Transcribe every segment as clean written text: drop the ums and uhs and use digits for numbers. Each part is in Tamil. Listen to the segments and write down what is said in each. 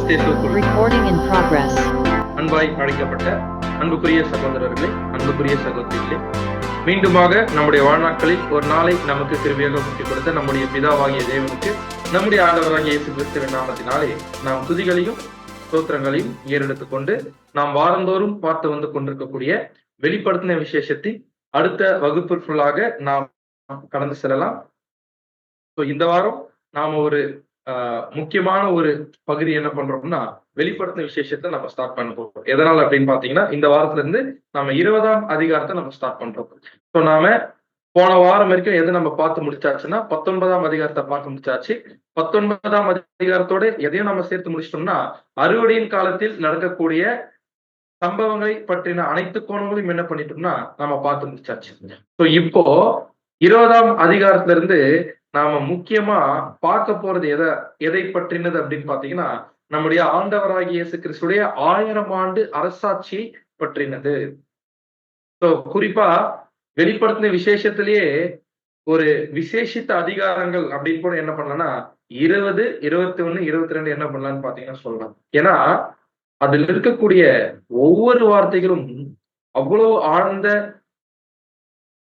கிறிஸ்தேசுக்குள் Recording in progress. அன்பாய் அழைக்கப்பட்ட அன்புக்குரிய சகோதரர்களே, அன்புக்குரிய சகோதரிகளே, மீண்டுமாக நம்முடைய வாழ்நாட்களில் ஒரு நாளை நமக்கு கிருபையாக கூட்டிக் கொடுத்த நம்முடைய பிதாவாகிய தேவனுக்கு நம்முடைய ஆண்டவராகிய இயேசு கிறிஸ்துவின் நாமத்தினாலே நாம் துதிகளையும் ஸ்தோத்திரங்களையும் ஏறெடுத்துக் கொண்டு நாம் வாரந்தோறும் பார்த்து வந்து கொண்டிருக்கக்கூடிய வெளிப்படுத்தின விசேஷத்தின் அடுத்த வகுப்பிற்குள்ளாக நாம் கடந்து செல்லலாம். இந்த வாரம் நாம ஒரு முக்கியமான ஒரு பகுதி என்ன பண்றோம்னா, வெளிப்படுத்தின விசேஷத்தை நம்ம ஸ்டார்ட் பண்ண போறோம். எதனால அப்படின்னு பாத்தீங்கன்னா, இந்த வாரத்துல இருந்து நம்ம 20ஆம் அதிகாரத்தை நம்ம ஸ்டார்ட் பண்றோம். ஸோ நாம போன வாரம் வரைக்கும் எது நம்ம பார்த்து முடிச்சாச்சுன்னா 19ஆம் அதிகாரத்தை பார்த்து முடிச்சாச்சு. 19ஆம் அதிகாரத்தோட எதையும் நம்ம சேர்த்து முடிச்சிட்டோம்னா, அறுவடையின் காலத்தில் நடக்கக்கூடிய சம்பவங்களை பற்றின அனைத்து கோணங்களையும் என்ன பண்ணிட்டோம்னா நம்ம பார்த்து முடிச்சாச்சு. ஸோ இப்போ 20ஆம் அதிகாரத்துல இருந்து நாம முக்கியமா பார்க்க போறது எதை பற்றினது அப்படின்னு பாத்தீங்கன்னா, நம்முடைய ஆண்டவராகிய இயேசு கிறிஸ்துடைய 1000 ஆண்டு அரசாட்சி பற்றினது. சோ குறிப்பா வெளிப்படுத்தின விசேஷத்திலேயே ஒரு விசேஷித்த அதிகாரங்கள் அப்படின்னு கூட என்ன பண்ணலாம்னா 20, 21, 22 என்ன பண்ணலாம்னு பாத்தீங்கன்னா சொல்லலாம். ஏன்னா அதுல இருக்கக்கூடிய ஒவ்வொரு வார்த்தைகளும் அவ்வளவு ஆழ்ந்த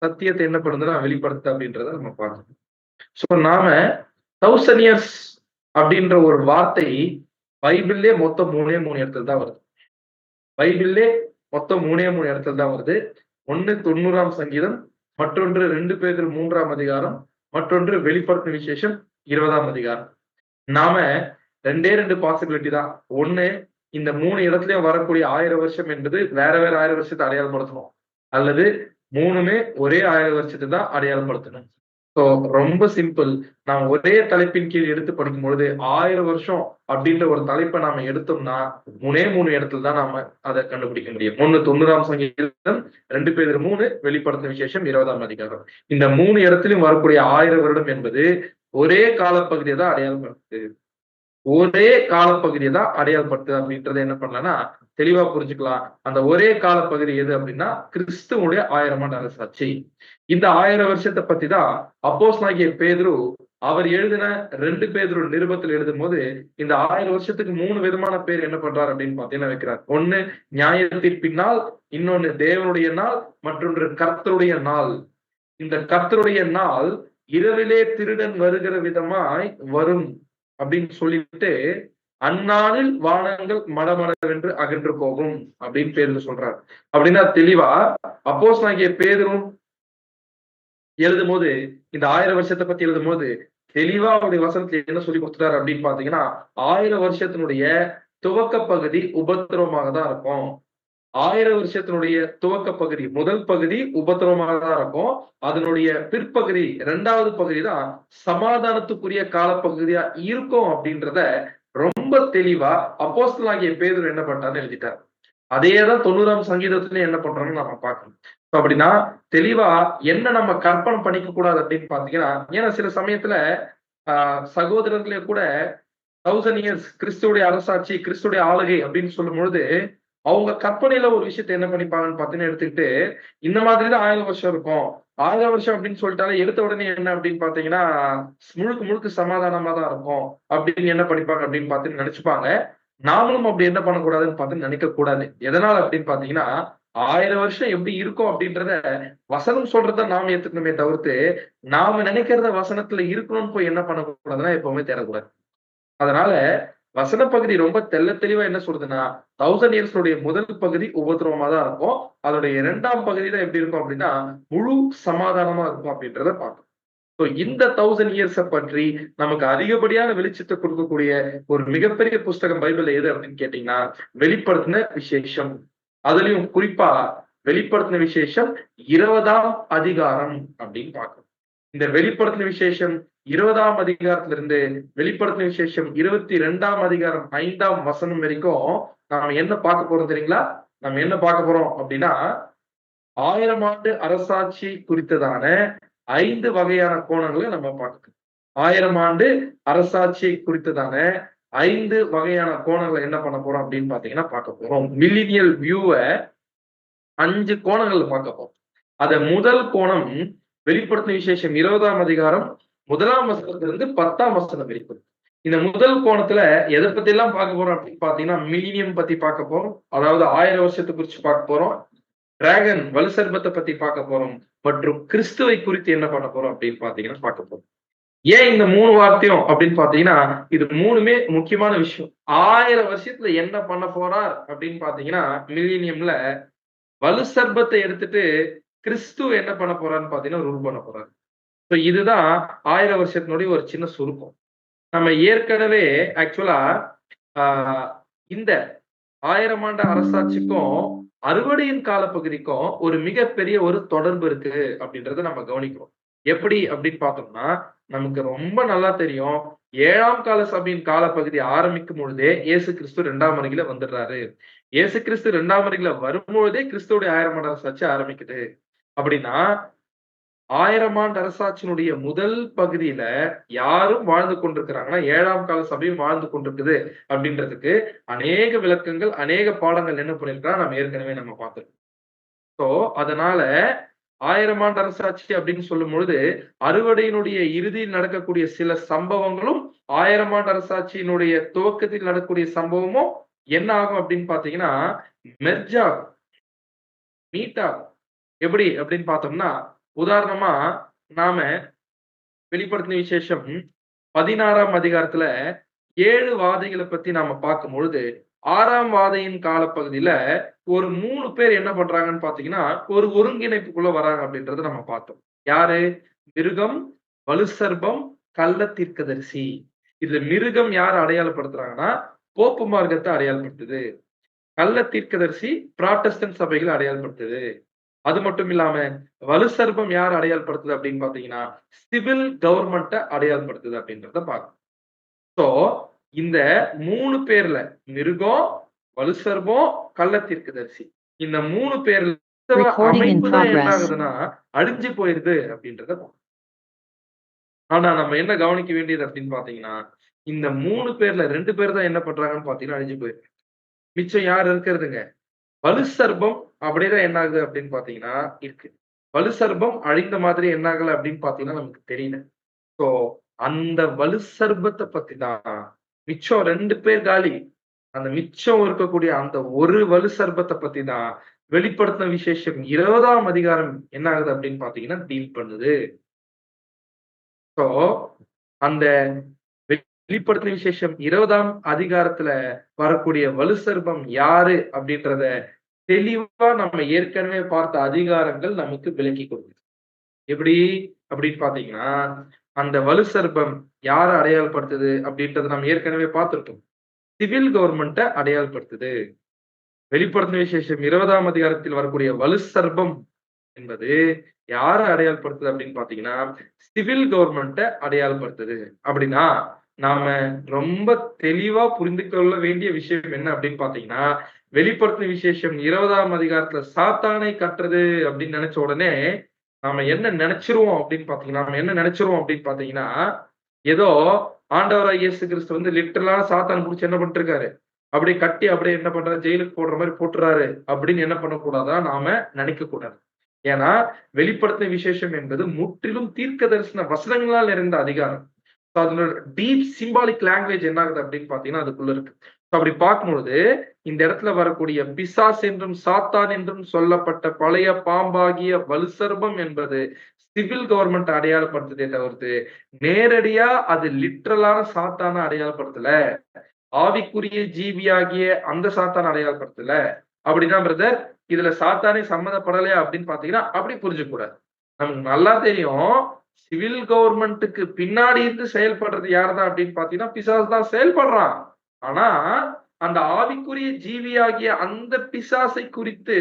சத்தியத்தை என்ன பண்ணுதுன்னா வெளிப்படுத்து அப்படின்றத நம்ம பார்க்கணும். சோ நாம 1000 இயர்ஸ் அப்படின்ற ஒரு வார்த்தை பைபிள்லே மொத்தம் 3 இடத்துல தான் வருது. பைபிள்லே மொத்தம் 3 இடத்துல தான் வருது. ஒண்ணு 90ஆம் சங்கீதம், மற்றொன்று 2 பேதுரு 3ஆம் அதிகாரம், மற்றொன்று வெளிப்படுத்தின விசேஷம் 20ஆம் அதிகாரம். நாம 2 பாசிபிலிட்டி தான். ஒண்ணு, இந்த 3 இடத்துலயும் வரக்கூடிய 1000 வருஷம் என்பது வேற 1000 வருஷத்தை அடையாளப்படுத்தணும், அல்லது 3மே ஒரே 1000 வருஷத்தை தான் அடையாளப்படுத்தணும். ஸோ ரொம்ப சிம்பிள். நாம் ஒரே தலைப்பின் கீழ் எடுத்து படிக்கும் பொழுது 1000 வருஷம் அப்படின்ற ஒரு தலைப்பை நாம எடுத்தோம்னா 3 இடத்துல தான் நாம அதை கண்டுபிடிக்க முடியும். 1 90ஆம் சங்கீதம், 2 பேதுரு 3, வெளிப்படுத்தின விசேஷம் 20ஆம் அதிகாரம். இந்த 3 இடத்திலும் வரக்கூடிய 1000 வருடம் என்பது ஒரே காலப்பகுதியை தான் அடையாளப்படுத்துது. ஒரே காலப்பகுதியை தான் அடையாளப்படுத்துது அப்படின்றத என்ன பண்ணலாம்னா தெளிவா புரிஞ்சுக்கலாம். அந்த ஒரே காலப்பகுதி எது அப்படின்னா கிறிஸ்துவுடைய 1000 ஆண்டு அரசாட்சி. இந்த 1000 வருஷத்தை பத்தி தான் அப்போஸ்தலனாகிய பேதுரு அவர் எழுதின 2 பேதுரு நிருபத்தில் எழுதும் போது இந்த 1000 வருஷத்துக்கு 3 விதமான பேர் என்ன பண்றாரு அப்படின்னு பாத்தீங்கன்னா வைக்கிறார். ஒண்ணு நியாயத்தீர்ப்பின் நாள், இன்னொன்னு தேவனுடைய நாள், மற்றொன்று கர்த்தருடைய நாள். இந்த கர்த்தருடைய நாள் இரவிலே திருடன் வருகிற விதமாய் வரும் அப்படின்னு சொல்லிட்டு அந்நாளில் வானங்கள் மடமடவென்று அகன்று போகும் அப்படின்னு பேரு சொல்றாரு. அப்படின்னா தெளிவா அப்போஸ்தலனாகிய பேதுரு எழுதும் போது இந்த 1000 வருஷத்தை பத்தி எழுதும் போது தெளிவா அவருடைய வசனத்துல என்ன சொல்லி கொடுத்துட்டாரு அப்படின்னு பாத்தீங்கன்னா, 1000 வருஷத்தினுடைய துவக்க பகுதி உபத்திரவமாக தான் இருக்கும். 1000 வருஷத்தினுடைய துவக்க பகுதி முதல் பகுதி உபத்திரவமாக தான் இருக்கும். அதனுடைய பிற்பகுதி 2வது பகுதி தான் சமாதானத்துக்குரிய காலப்பகுதியா இருக்கும் அப்படின்றத ரொம்ப தெளிவா அப்போஸ்தலனாகிய பேதுரு என்ன பண்றாருன்னு எழுதிட்டார். அதேதான் 90ஆம் சங்கீதத்திலயும் என்ன பண்றோம்னு நம்ம பார்க்கணும். அப்படின்னா தெளிவா என்ன நம்ம கற்பனை பண்ணிக்க கூடாது அப்படின்னு பாத்தீங்கன்னா, ஏன்னா சில சமயத்துல சகோதரர்களே கூட 1000 இயர்ஸ் கிறிஸ்துடைய அரசாட்சி, கிறிஸ்துடைய ஆளுகை அப்படின்னு சொல்லும் பொழுது அவங்க கற்பனையில ஒரு விஷயத்த என்ன பண்ணிப்பாங்கன்னு பாத்தீங்கன்னா எடுத்துக்கிட்டு இந்த மாதிரிதான் 1000 வருஷம் இருக்கும். 1000 வருஷம் அப்படின்னு சொல்லிட்டாலே எடுத்த உடனே என்ன அப்படின்னு பாத்தீங்கன்னா முழுக்க சமாதானமா தான் இருக்கும் அப்படின்னு என்ன பண்ணிப்பாங்க அப்படின்னு பார்த்து நினைச்சுப்பாங்க. நாமளும் அப்படி என்ன பண்ணக்கூடாதுன்னு பார்த்து நினைக்க கூடாது. எதனால அப்படின்னு பாத்தீங்கன்னா 1000 வருஷம் எப்படி இருக்கும் அப்படின்றத வசனம் சொல்றத நாம ஏத்துக்கணுமே தவிர்த்து நாம நினைக்கிறத வசனத்துல இருக்கணும்னு போய் என்ன பண்ணக்கூடாதுன்னா எப்பவுமே தேடக்கூடாது. அதனால வசன பகுதி ரொம்ப தெளிவா என்ன சொல்றதுன்னா 1000 இயர்ஸுடைய முதல் பகுதி உபத்திரவமா தான் இருக்கும். அதோடைய 2ஆம் பகுதி தான் எப்படி இருக்கும் அப்படின்னா முழு சமாதானமா இருக்கும் அப்படின்றத பார்க்கணும். ஸோ இந்த 1000 இயர்ஸை பற்றி நமக்கு அதிகப்படியான வெளிச்சத்தை கொடுக்கக்கூடிய ஒரு மிகப்பெரிய புஸ்தகம் பைபிள்ல எது அப்படின்னு கேட்டீங்கன்னா வெளிப்படுத்தின விசேஷம். அதுலயும் குறிப்பா வெளிப்படுத்தின விசேஷம் 20ஆம் அதிகாரம் அப்படின்னு பார்க்கணும். இந்த வெளிப்படுத்தின விசேஷம் 20ஆம் அதிகாரத்திலிருந்து வெளிப்படுத்தின விசேஷம் 22ஆம் அதிகாரம் 5ஆம் வசனம் வரைக்கும் நாம என்ன பார்க்க போறோம் தெரியுங்களா? நம்ம என்ன பார்க்க போறோம் அப்படின்னா 1000 ஆண்டு அரசாட்சி குறித்ததான 5 வகையான கோணங்களை நம்ம பார்க்கணும். 1000 ஆண்டு அரசாட்சி குறித்ததான 5 வகையான கோணங்களை என்ன பண்ண போறோம் அப்படின்னு பாத்தீங்கன்னா பார்க்க போறோம். மில்லினியல் வியூவை 5 கோணங்கள் பார்க்க போறோம். அத முதல் கோணம் வெளிப்படுத்தின விசேஷம் 20ஆம் அதிகாரம் 1ஆம் வசனத்திலிருந்து 10ஆம் வசனம் வரைக்கும். இந்த முதல் கோணத்துல எதை பத்தி எல்லாம் பார்க்க போறோம் அப்படின்னு பாத்தீங்கன்னா, மில்லினியம் பத்தி பார்க்க போறோம். அதாவது 1000 வருஷத்தை குறிச்சு பார்க்க போறோம். டிராகன் வலுசர்பத்தை பத்தி பார்க்க போறோம். மற்றும் கிறிஸ்துவை குறித்து என்ன பண்ண போறோம் அப்படின்னு பாத்தீங்கன்னா பார்க்க போறோம். ஏன் இந்த 3 வார்த்தையும் அப்படின்னு பாத்தீங்கன்னா, இது 3மே முக்கியமான விஷயம். 1000 வருஷத்துல என்ன பண்ண போறார் அப்படின்னு பாத்தீங்கன்னா, மில்லினியம்ல வலுசர்பத்தை எடுத்துட்டு கிறிஸ்து என்ன பண்ண போறாருன்னு பாத்தீங்கன்னா ரூல் பண்ண போறாரு. இதுதான் 1000 வருஷத்தினுடைய ஒரு சின்ன சுருக்கம். நம்ம ஏற்கனவே ஆக்சுவலா இந்த 1000 ஆண்டு அரசாட்சிக்கும் அறுவடையின் காலப்பகுதிக்கும் ஒரு மிகப்பெரிய ஒரு தொடர்பு இருக்கு அப்படின்றத நம்ம கவனிக்கிறோம். எப்படி அப்படின்னு பார்த்தோம்னா, நமக்கு ரொம்ப நல்லா தெரியும். 7ஆம் கால சபையின் காலப்பகுதி ஆரம்பிக்கும் பொழுதே இயேசு கிறிஸ்து 2ஆம் வருகையில வந்துடுறாரு. இயேசு கிறிஸ்து 2ஆம் வருகையில வரும்பொழுதே கிறிஸ்துவோட 1000 ஆண்டு அரசாட்சி ஆரம்பிக்குது. அப்படின்னா 1000 ஆண்டு அரசாட்சியினுடைய முதல் பகுதியில யாரும் வாழ்ந்து கொண்டிருக்கிறாங்கன்னா, 7ஆம் கால சபையும் வாழ்ந்து கொண்டிருக்குது அப்படின்றதுக்கு அநேக விளக்கங்கள், அநேக பாடங்கள் என்ன பண்ணியிருக்கிறா நம்ம ஏற்கனவே நம்ம பார்த்திருக்கோம். சோ அதனால 1000 ஆண்டு அரசாட்சி அப்படின்னு சொல்லும் பொழுது, அறுவடையினுடைய இறுதியில் நடக்கக்கூடிய சில சம்பவங்களும் 1000 ஆண்டு அரசாட்சியினுடைய துவக்கத்தில் நடக்கக்கூடிய சம்பவமும் என்ன ஆகும் அப்படின்னு பாத்தீங்கன்னா, மெர்ஜ் ஆகும். மீட் ஆகும். எப்படி அப்படின்னு பார்த்தோம்னா, உதாரணமா நாம வெளிப்படுத்தின விசேஷம் 16ஆம் அதிகாரத்துல 7 வாதைகளை பத்தி நாம பார்க்கும் பொழுது, 6ஆம் வாதையின் காலப்பகுதியில ஒரு 3 பேர் என்ன பண்றாங்கன்னு பாத்தீங்கன்னா, ஒரு ஒருங்கிணைப்புக்குள்ள வராங்க அப்படின்றத நம்ம பார்த்தோம். யாரு? மிருகம், வலுசர்பம், கள்ள தீர்க்கதரிசி. இதுல மிருகம் யார் அடையாளப்படுத்துறாங்கன்னா, போப்பு மார்க்கத்தை அடையாளப்படுத்துது. கள்ள தீர்க்கதரிசி புராட்டஸ்டன்ட் சபைகளை அடையாளப்படுத்துது. அது மட்டும் இல்லாம வலுசர்பம் யார் அடையாளப்படுத்துது அப்படின்னு பாத்தீங்கன்னா, சிவில் கவர்மெண்ட்ட அடையாளப்படுத்துது அப்படின்றத பார்க்கணும். சோ இந்த 3 பேர்ல மிருகம், வலுசர்பம், கள்ள தீர்க்கதரிசி இந்த 3 பேர்ல அமைப்பு தான் என்ன ஆகுதுன்னா அழிஞ்சு போயிருது அப்படின்றத பார்க்கணும். ஆனா நம்ம என்ன கவனிக்க வேண்டியது அப்படின்னு பாத்தீங்கன்னா, இந்த 3 பேர்ல 2 பேர் தான் என்ன பண்றாங்கன்னு பாத்தீங்கன்னா அழிஞ்சு போயிருக்கு. மிச்சம் யார் இருக்கிறதுங்க? வலுசர்பம் அப்படிதான் என்ன ஆகுது அப்படின்னு பாத்தீங்கன்னா இருக்கு. வலுசர்பம் அழிந்த மாதிரி என்ன ஆகல அப்படின்னு பாத்தீங்கன்னா நமக்கு தெரியல. சோ அந்த வலுசர்பத்தை பத்தி தான் மிச்சம் 2 பேர் காலி. அந்த மிச்சம் இருக்கக்கூடிய அந்த ஒரு வலுசர்பத்தை பத்தி தான் வெளிப்படுத்தின விசேஷம் 20ஆம் அதிகாரம் என்ன ஆகுது அப்படின்னு பாத்தீங்கன்னா டீல் பண்ணுது. சோ அந்த வெளிப்படுத்தின விசேஷம் 20ஆம் அதிகாரத்துல வரக்கூடிய வலுசர்பம் யாரு அப்படின்றத தெளிவா நம்ம ஏற்கனவே பார்த்த அதிகாரங்கள் நமக்கு விளக்கி கொடுக்குது. எப்படி அப்படின்னு பாத்தீங்கன்னா, அந்த வலுசர்பம் யார அடையாளப்படுத்துது அப்படின்றத நம்ம ஏற்கனவே பார்த்திருக்கோம். சிவில் கவர்மெண்ட்ட அடையாளப்படுத்துது. வெளிப்படுத்தின விசேஷம் 20ஆம் அதிகாரத்தில் வரக்கூடிய வலுசர்பம் என்பது யார அடையாளப்படுத்துது அப்படின்னு பாத்தீங்கன்னா, சிவில் கவர்மெண்ட்ட அடையாளப்படுத்துது. அப்படின்னா, நாம ரொம்ப தெளிவா புரிந்து கொள்ள வேண்டிய விஷயம் என்ன அப்படின்னு பாத்தீங்கன்னா, வெளிப்படுத்தின விசேஷம் 20ஆம் அதிகாரத்துல சாத்தானை கட்டுறது அப்படின்னு நினைச்ச உடனே, நாம என்ன நினைச்சிருவோம் அப்படின்னு பாத்தீங்கன்னா நாம என்ன நினைச்சிருவோம் அப்படின்னு பாத்தீங்கன்னா, ஏதோ ஆண்டவராகிய இயேசு கிறிஸ்து வந்து லிட்டரலா சாத்தான் புடிச்சு என்ன பண்ணிட்டு இருக்காரு, அப்படியே கட்டி அப்படியே என்ன பண்றாரு, ஜெயிலுக்கு போடுற மாதிரி போட்டுறாரு அப்படின்னு என்ன பண்ணக்கூடாதுன்னா நாம நினைக்க கூடாது. ஏன்னா வெளிப்படுத்தின விசேஷம் என்பது முற்றிலும் தீர்க்க தரிசன வசனங்களால் நிறைந்த அதிகாரம். அதனோட டீப் சிம்பாலிக் லாங்குவேஜ் என்ன ஆகுது அப்படின்னு பாத்தீங்கன்னா அதுக்குள்ள இருக்கு. அப்படி பார்க்கும்பொழுது இந்த இடத்துல வரக்கூடிய பிசாஸ் என்றும் சாத்தான் என்றும் சொல்லப்பட்ட பழைய பாம்பாகிய வலுசர்பம் என்பது சிவில் கவர்மெண்ட் அடையாளப்படுத்துதே தவிர்த்து நேரடியா அது லிட்ரலான சாத்தான அடையாளப்படுத்தல. ஆவிக்குரிய ஜீவியாகிய அந்த சாத்தான் அடையாளப்படுத்தல. அப்படின்னா பிரதர் இதுல சாத்தானே சம்மந்தப்படலையா அப்படின்னு பாத்தீங்கன்னா அப்படி புரிஞ்சுக்க கூடாது. நமக்கு நல்லா தெரியும் சிவில் கவர்மெண்ட்டுக்கு பின்னாடி இருந்து செயல்படுறது யாருதான் அப்படின்னு பாத்தீங்கன்னா பிசாசு தான் செயல்படுறான். ஆனா அந்த ஆவிக்குரிய ஜீவியாகிய அந்த பிசாசை குறித்து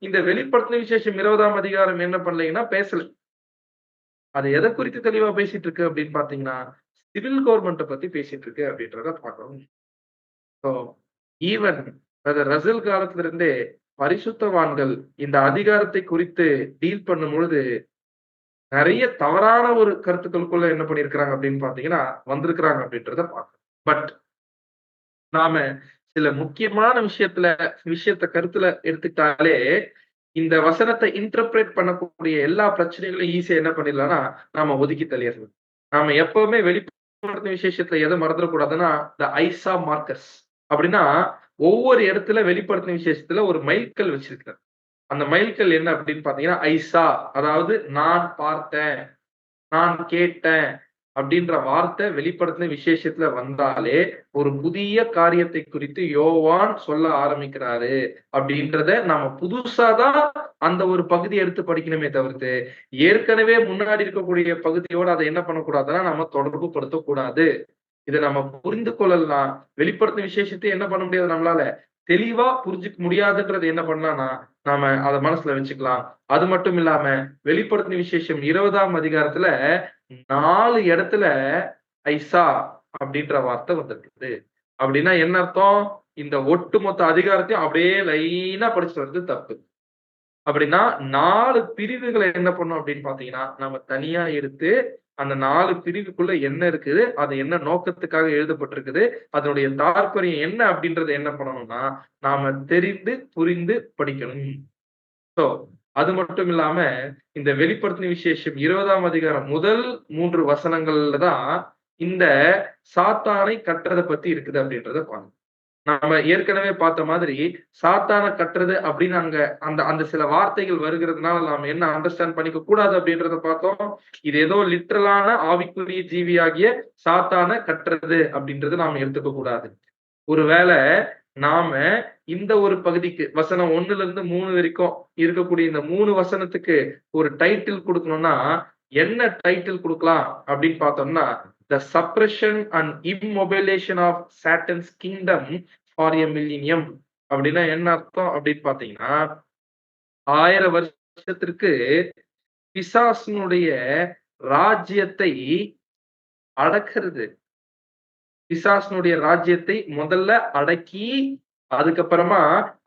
இந்த வெளிப்படுத்தின விசேஷம் 20ஆம் அதிகாரம் என்ன பண்ணலைங்கன்னா பேசல. அது எதை குறித்து தெளிவா பேசிட்டு இருக்கு அப்படின்னு பாத்தீங்கன்னா சிவில் கவர்மெண்ட்டை பத்தி பேசிட்டு இருக்கு அப்படின்றத பார்க்கணும். ஈவன் ரசல் காலத்துல இருந்தே பரிசுத்தவான்கள் இந்த அதிகாரத்தை குறித்து டீல் பண்ணும் பொழுது நிறைய தவறான ஒரு கருத்துக்களுக்குள்ள என்ன பண்ணிருக்கிறாங்க அப்படின்னு பாத்தீங்கன்னா வந்திருக்கிறாங்க அப்படின்றத பார்க்கணும். பட் நாம சில முக்கியமான விஷயத்த கருத்துல எடுத்துக்கிட்டாலே இந்த வசனத்தை இன்டர்பிரேட் பண்ணக்கூடிய எல்லா பிரச்சனைகளையும் ஈஸியா என்ன பண்ணிடலாம்னா நாம ஒதுக்கி தள்ளிடலாம். நாம எப்பவுமே வெளிப்படுத்தின விசேஷத்துல எதை மறந்துடக்கூடாதுன்னா, த ஐசா மார்க்கஸ். அப்படின்னா, ஒவ்வொரு இடத்துல வெளிப்படுத்தின விசேஷத்துல ஒரு மைல்கல் வச்சிருக்கிறார். அந்த மைல்கல் என்ன அப்படின்னு பார்த்தீங்கன்னா, ஐசா, அதாவது நான் பார்த்தேன், நான் கேட்டேன் அப்படின்ற வார்த்தை வெளிப்படுத்தின விசேஷத்துல வந்தாலே, ஒரு புதிய காரியத்தை குறித்து யோவான் சொல்ல ஆரம்பிக்கிறாரு அப்படின்றத நாம புதுசா தான் அந்த ஒரு பகுதிய எடுத்து படிக்கணுமே தவிர்த்து, ஏற்கனவே முன்னாடி இருக்கக்கூடிய பகுதியோட அத என்ன பண்ணக்கூடாதுன்னா, நம்ம தொடர்பு படுத்தக்கூடாது. இத நம்ம புரிந்து கொள்ளலாம். வெளிப்படுத்தின விசேஷத்தை என்ன பண்ண முடியாது நம்மளால? தெளிவா புரிஞ்சுக்க முடியாதுன்றது என்ன பண்ணலாம்னா, நாம அத மனசுல வச்சுக்கலாம். அது மட்டும் இல்லாம, வெளிப்படுத்தின விசேஷம் 20ஆம் அதிகாரத்துல 4 இடத்துல ஐசா அப்படின்ற வார்த்தை வந்திருக்குது. அப்படின்னா என்ன அர்த்தம்? இந்த ஒட்டுமொத்த அதிகாரத்தையும் அப்படியே லைனா படிச்சுட்டு வர்றது தப்பு. அப்படின்னா 4 பிரிவுகள என்ன பண்ணணும் அப்படின்னு பார்த்தீங்கன்னா, நம்ம தனியா எடுத்து அந்த 4 பிரிவுக்குள்ள என்ன இருக்குது? அது என்ன நோக்கத்துக்காக எழுதப்பட்டிருக்குது? அதனுடைய தாற்பயம் என்ன அப்படின்றத என்ன பண்ணணும்னா, நாம தெரிந்து, புரிந்து படிக்கணும். சோ, அது மட்டும் இல்லாம, இந்த வெளிப்படுத்தின விசேஷம் 20ஆம் அதிகாரம் முதல் 3 வசனங்கள்ல தான் இந்த சாத்தானை கட்டுறத பத்தி இருக்குது அப்படின்றத பார்க்கணும். நாம ஏற்கனவே பார்த்த மாதிரி, சாத்தான கட்டுறது அப்படின்னு அங்க அந்த அந்த சில வார்த்தைகள் வருகிறதுனால நாம என்ன அண்டர்ஸ்டாண்ட் பண்ணிக்க கூடாது அப்படின்றத பார்த்தோம். இது ஏதோ லிட்டரலான ஆவிக்குரிய ஜீவியாகிய சாத்தான கட்டுறது அப்படின்றத நாம எடுத்துக்க கூடாது. ஒருவேளை நாம இந்த ஒரு பகுதிக்கு வசனம் 1ல இருந்து 3 வரைக்கும் இருக்கக்கூடிய இந்த 3 வசனத்துக்கு ஒரு டைட்டில் குடுக்கணும்னா, என்ன டைட்டில் குடுக்கலாம் அப்படின்னு பார்த்தோம்னா, "the suppression and immobilization of Satan's kingdom for a millennium" அப்படின்னா என்ன அர்த்தம் அப்படின்னு பார்த்தீங்கன்னா, 1000 வருஷத்திற்கு பிசாசினுடைய ராஜ்யத்தை அடக்குறது. பிசாசினுடைய ராஜ்யத்தை முதல்ல அடக்கி, அதுக்கப்புறமா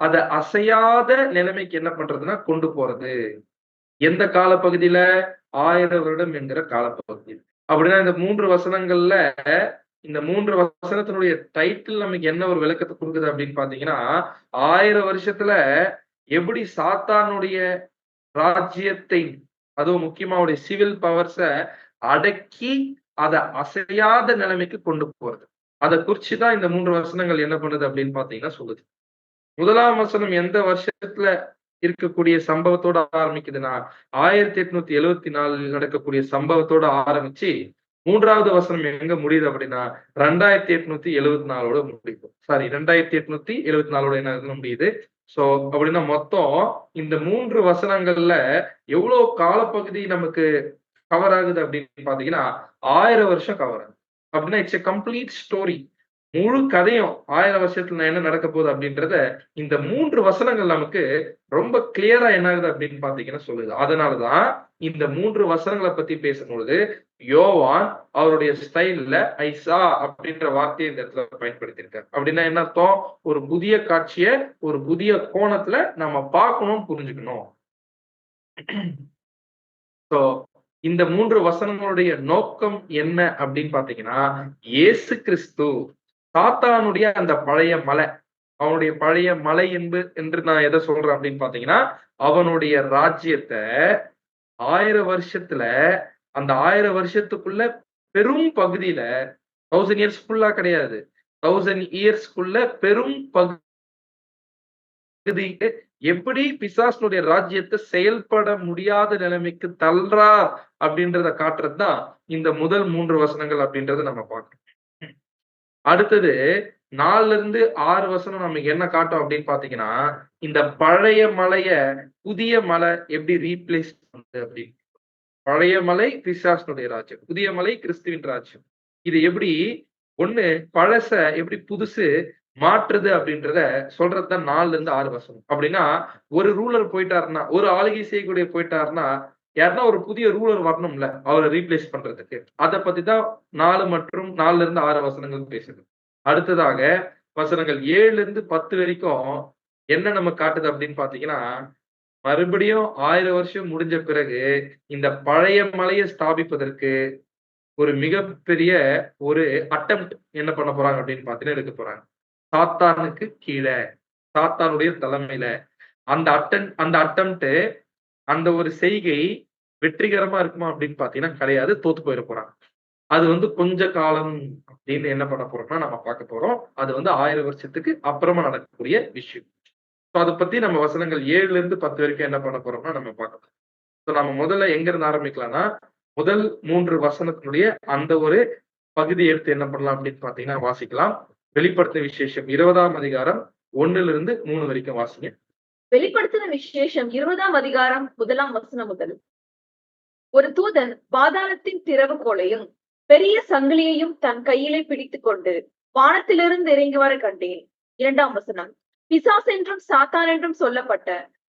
அத அசையாத நிலைமைக்கு என்ன பண்றதுன்னா கொண்டு போறது. எந்த காலப்பகுதியில? 1000 வருடம் என்கிற காலப்பகுதி. அப்படின்னா இந்த 3 வசனங்கள்ல இந்த 3 வசனத்தினுடைய டைட்டில் நமக்கு என்ன ஒரு விளக்கத்த குடுக்குது அப்படின்னு பார்த்தீங்கன்னா, 1000 வருஷத்துல எப்படி சாத்தானுடைய ராஜ்யத்தை, அதுவும் முக்கியமா அவருடைய சிவில் பவர்ஸ அடக்கி, அத அசையாத நிலைமைக்கு கொண்டு போறது. அத குறிச்சு தான் இந்த 3 வசனங்கள் என்ன பண்ணுது அப்படின்னு பார்த்தீங்கன்னா சொல்லுது. 1ஆம் வசனம் எந்த வருஷத்துல இருக்கக்கூடிய சம்பவத்தோட ஆரம்பிக்குதுன்னா, 1874ல் நடக்கக்கூடிய சம்பவத்தோட ஆரம்பிச்சு, 3வது வசனம் எங்க முடியுது அப்படின்னா, 2874ஓட முடியுது. சாரி 2874ஓட என்ன ஆகுதுன்னா முடியுது. சோ, அப்படின்னா மொத்தம் இந்த 3 வசனங்கள்ல எவ்வளவு காலப்பகுதி நமக்கு கவர் ஆகுது அப்படின்னு பார்த்தீங்கன்னா, 1000 வருஷம் கவர் ஆகுது. அப்படின்னா இட்ஸ் எ கம்ப்ளீட் ஸ்டோரி. முழு கதையும் 1000 வருஷத்துல என்ன நடக்க போகுது அப்படின்றத இந்த 3 வசனங்கள் நமக்கு ரொம்ப கிளியரா என்ன ஆகுது அப்படின்னு பார்த்தீங்கன்னா சொல்லுது. அதனாலதான் இந்த 3 வசனங்கள பத்தி பேசும்பொழுது, யோவான் அவருடைய ஸ்டைல்ல ஐசா அப்படின்ற வார்த்தையை இந்த இடத்துல பயன்படுத்தியிருக்காரு. அப்படின்னா என்ன அர்த்தம்? ஒரு புதிய காட்சிய ஒரு புதிய கோணத்துல நம்ம பார்க்கணும், புரிஞ்சுக்கணும். சோ, இந்த 3 வசனங்களுடைய நோக்கம் என்ன அப்படின்னு பார்த்தீங்கன்னா, இயேசு கிறிஸ்து சாத்தானுடைய அந்த பழைய மலை, அவனுடைய பழைய மலை என்று நான் எத சொல்றேன் அப்படின்னு பார்த்தீங்கன்னா, அவனுடைய ராஜ்யத்த 1000 வருஷத்துல அந்த 1000 வருஷத்துக்குள்ள பெரும் பகுதியில 1000 இயர்ஸ் ஃபுல்லா கிடையாது. 1000 இயர்ஸ்க்குள்ள பெரும் பகுதிக்கு எப்படி பிசாசனுடைய ராஜ்யத்தை செயல்பட முடியாத நிலைமைக்கு தள்ளுறார் அப்படின்றத காட்டுறது தான் இந்த முதல் 3 வசனங்கள் அப்படின்றத நம்ம பார்க்கிறோம். அடுத்தது 4ல இருந்து 6 வசனம் நமக்கு என்ன காட்டும் அப்படின்னு பார்த்தீங்கன்னா, இந்த பழைய மலைய புதிய மலை எப்படி ரீப்ளேஸ் பண்ணுது அப்படின்னு. பழைய மலை பிசாசனுடைய ராஜ்யம். புதிய மலை கிறிஸ்துவின் ராஜ்யம். இது எப்படி ஒண்ணு பழச எப்படி புதுசு மாற்றுது அப்படின்றத சொல்றது தான் 4ல இருந்து 6 வசனம். அப்படின்னா, ஒரு ரூலர் போயிட்டாருன்னா, ஒரு ஆளுகை செய்யக்கூடிய போயிட்டாருன்னா, யாருன்னா ஒரு புதிய ரூலர் வரணும்ல, அவர ரீப்ளேஸ் பண்றதுக்கு. அத பத்தி தான் 4 மற்றும் 4ல இருந்து 6 வசனங்கள் பேசுது. அடுத்ததாக வசனங்கள் 7ல இருந்து 10 வரைக்கும் என்ன நமக்கு காட்டுது அப்படின்னு பார்த்தீங்கன்னா, மறுபடியும் 1000 வருஷம் முடிஞ்ச பிறகு, இந்த பழைய மலைய ஸ்தாபிப்பதற்கு ஒரு மிகப்பெரிய ஒரு அட்டெம்ப்ட் என்ன பண்ண போறாங்க அப்படின்னு பார்த்தீங்கன்னா, எடுக்க போறாங்க. சாத்தானுக்கு கீழ, சாத்தானுடைய தலைமையில. அந்த அட்டெம்ப்ட் அந்த ஒரு செய்கை வெற்றிகரமா இருக்குமா அப்படின்னு பார்த்தீங்கன்னா கிடையாது. தோத்து போயிற போறாங்க. அது கொஞ்ச காலம் அப்படின்னு என்ன பண்ண போறோம்னா நம்ம பார்க்க போறோம். அது 1000 வருஷத்துக்கு அப்புறமா நடக்கக்கூடிய விஷயம். சோ அத பத்தி நம்ம வசனங்கள் 7ல இருந்து 10 வரைக்கும் என்ன பண்ண போறோம்னா நம்ம பார்க்க போறோம். சோ நம்ம முதல்ல எங்க இருந்து ஆரம்பிக்கலாம்னா, முதல் 3 வசனத்தினுடைய அந்த ஒரு பகுதியை எடுத்து என்ன பண்ணலாம் அப்படின்னு பார்த்தீங்கன்னா வாசிக்கலாம். வெளிப்படுத்தின விசேஷம் 20ஆம் அதிகாரம் 1ல இருந்து 3 வரைக்கும் வாசிங்க. வெளிப்படுத்தின விசேஷம் 20ஆம் அதிகாரம் 1ஆம் வசனம் முதல். ஒரு தூதன் பாதாளத்தின் திறவுகோலையும் பெரிய சங்கிலியையும் தன் கையிலே பிடித்துக் கொண்டு வானத்திலிருந்து இறங்கி வர கண்டேன். 2ஆம் வசனம். பிசாஸ் என்றும் சாத்தான் என்றும் சொல்லப்பட்ட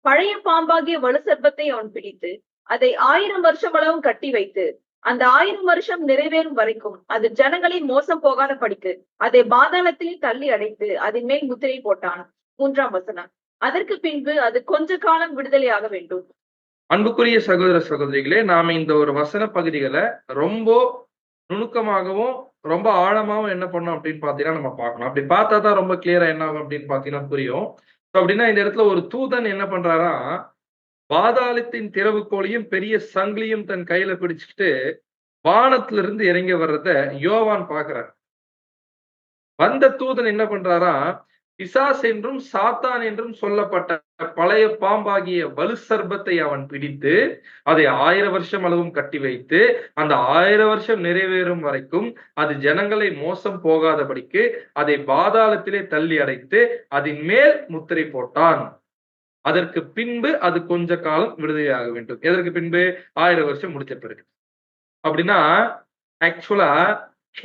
பழைய பாம்பாகிய வலு சர்ப்பத்தை அவன் பிடித்து அதை 1000 வருஷம் அளவும் கட்டி வைத்து அந்த 1000 வருஷம் நிறைவேறும் வரைக்கும் அது ஜனங்களை மோசம் போகாத படிக்கு அதை பாதாளத்தில் தள்ளி அடைத்து அதன் மேல் முத்திரை போட்டான். 3ஆம் வசனம். அதற்கு பின்பு அது கொஞ்ச காலம் விடுதலையாக வேண்டும். அன்புக்குரிய சகோதர சகோதரிகளே, நாம இந்த ஒரு வசன பகுதிகளை ரொம்ப நுணுக்கமாகவும் ரொம்ப ஆழமாவும் என்ன பண்ணோம் அப்படின்னு பாத்தீங்கன்னா நம்ம பார்க்கணும். அப்படி பார்த்தா தான் ரொம்ப கிளியரா என்ன ஆகும் அப்படின்னு பாத்தீங்கன்னா புரியும். அப்படின்னா இந்த இடத்துல ஒரு தூதன் என்ன பண்றாரா, பாதாளத்தின் திறவுகோலையும் பெரிய சங்கிலியும் தன் கையில பிடிச்சுக்கிட்டு வானத்துல இருந்து இறங்கி வர்றத யோவான் பார்க்கிறார். வந்த தூதன் என்ன பண்றாரா, பிசாஸ் என்றும் சாத்தான் என்றும் சொல்லப்பட்ட பழைய பாம்பாகிய வலு சர்ப்பத்தை அவன் பிடித்து அதை 1000 வருஷம் அளவும் கட்டி வைத்து அந்த 1000 வருஷம் நிறைவேறும் வரைக்கும் அது ஜனங்களை மோசம் போகாதபடிக்கு அதை பாதாளத்திலே தள்ளி அடைத்து அதன் மேல் முத்திரை போட்டான். அதற்கு பின்பு அது கொஞ்ச காலம் விடுதலையாக வேண்டும். எதற்கு பின்பு? 1000 வருஷம் முடிச்ச பிறகு. அப்படின்னா ஆக்சுவலா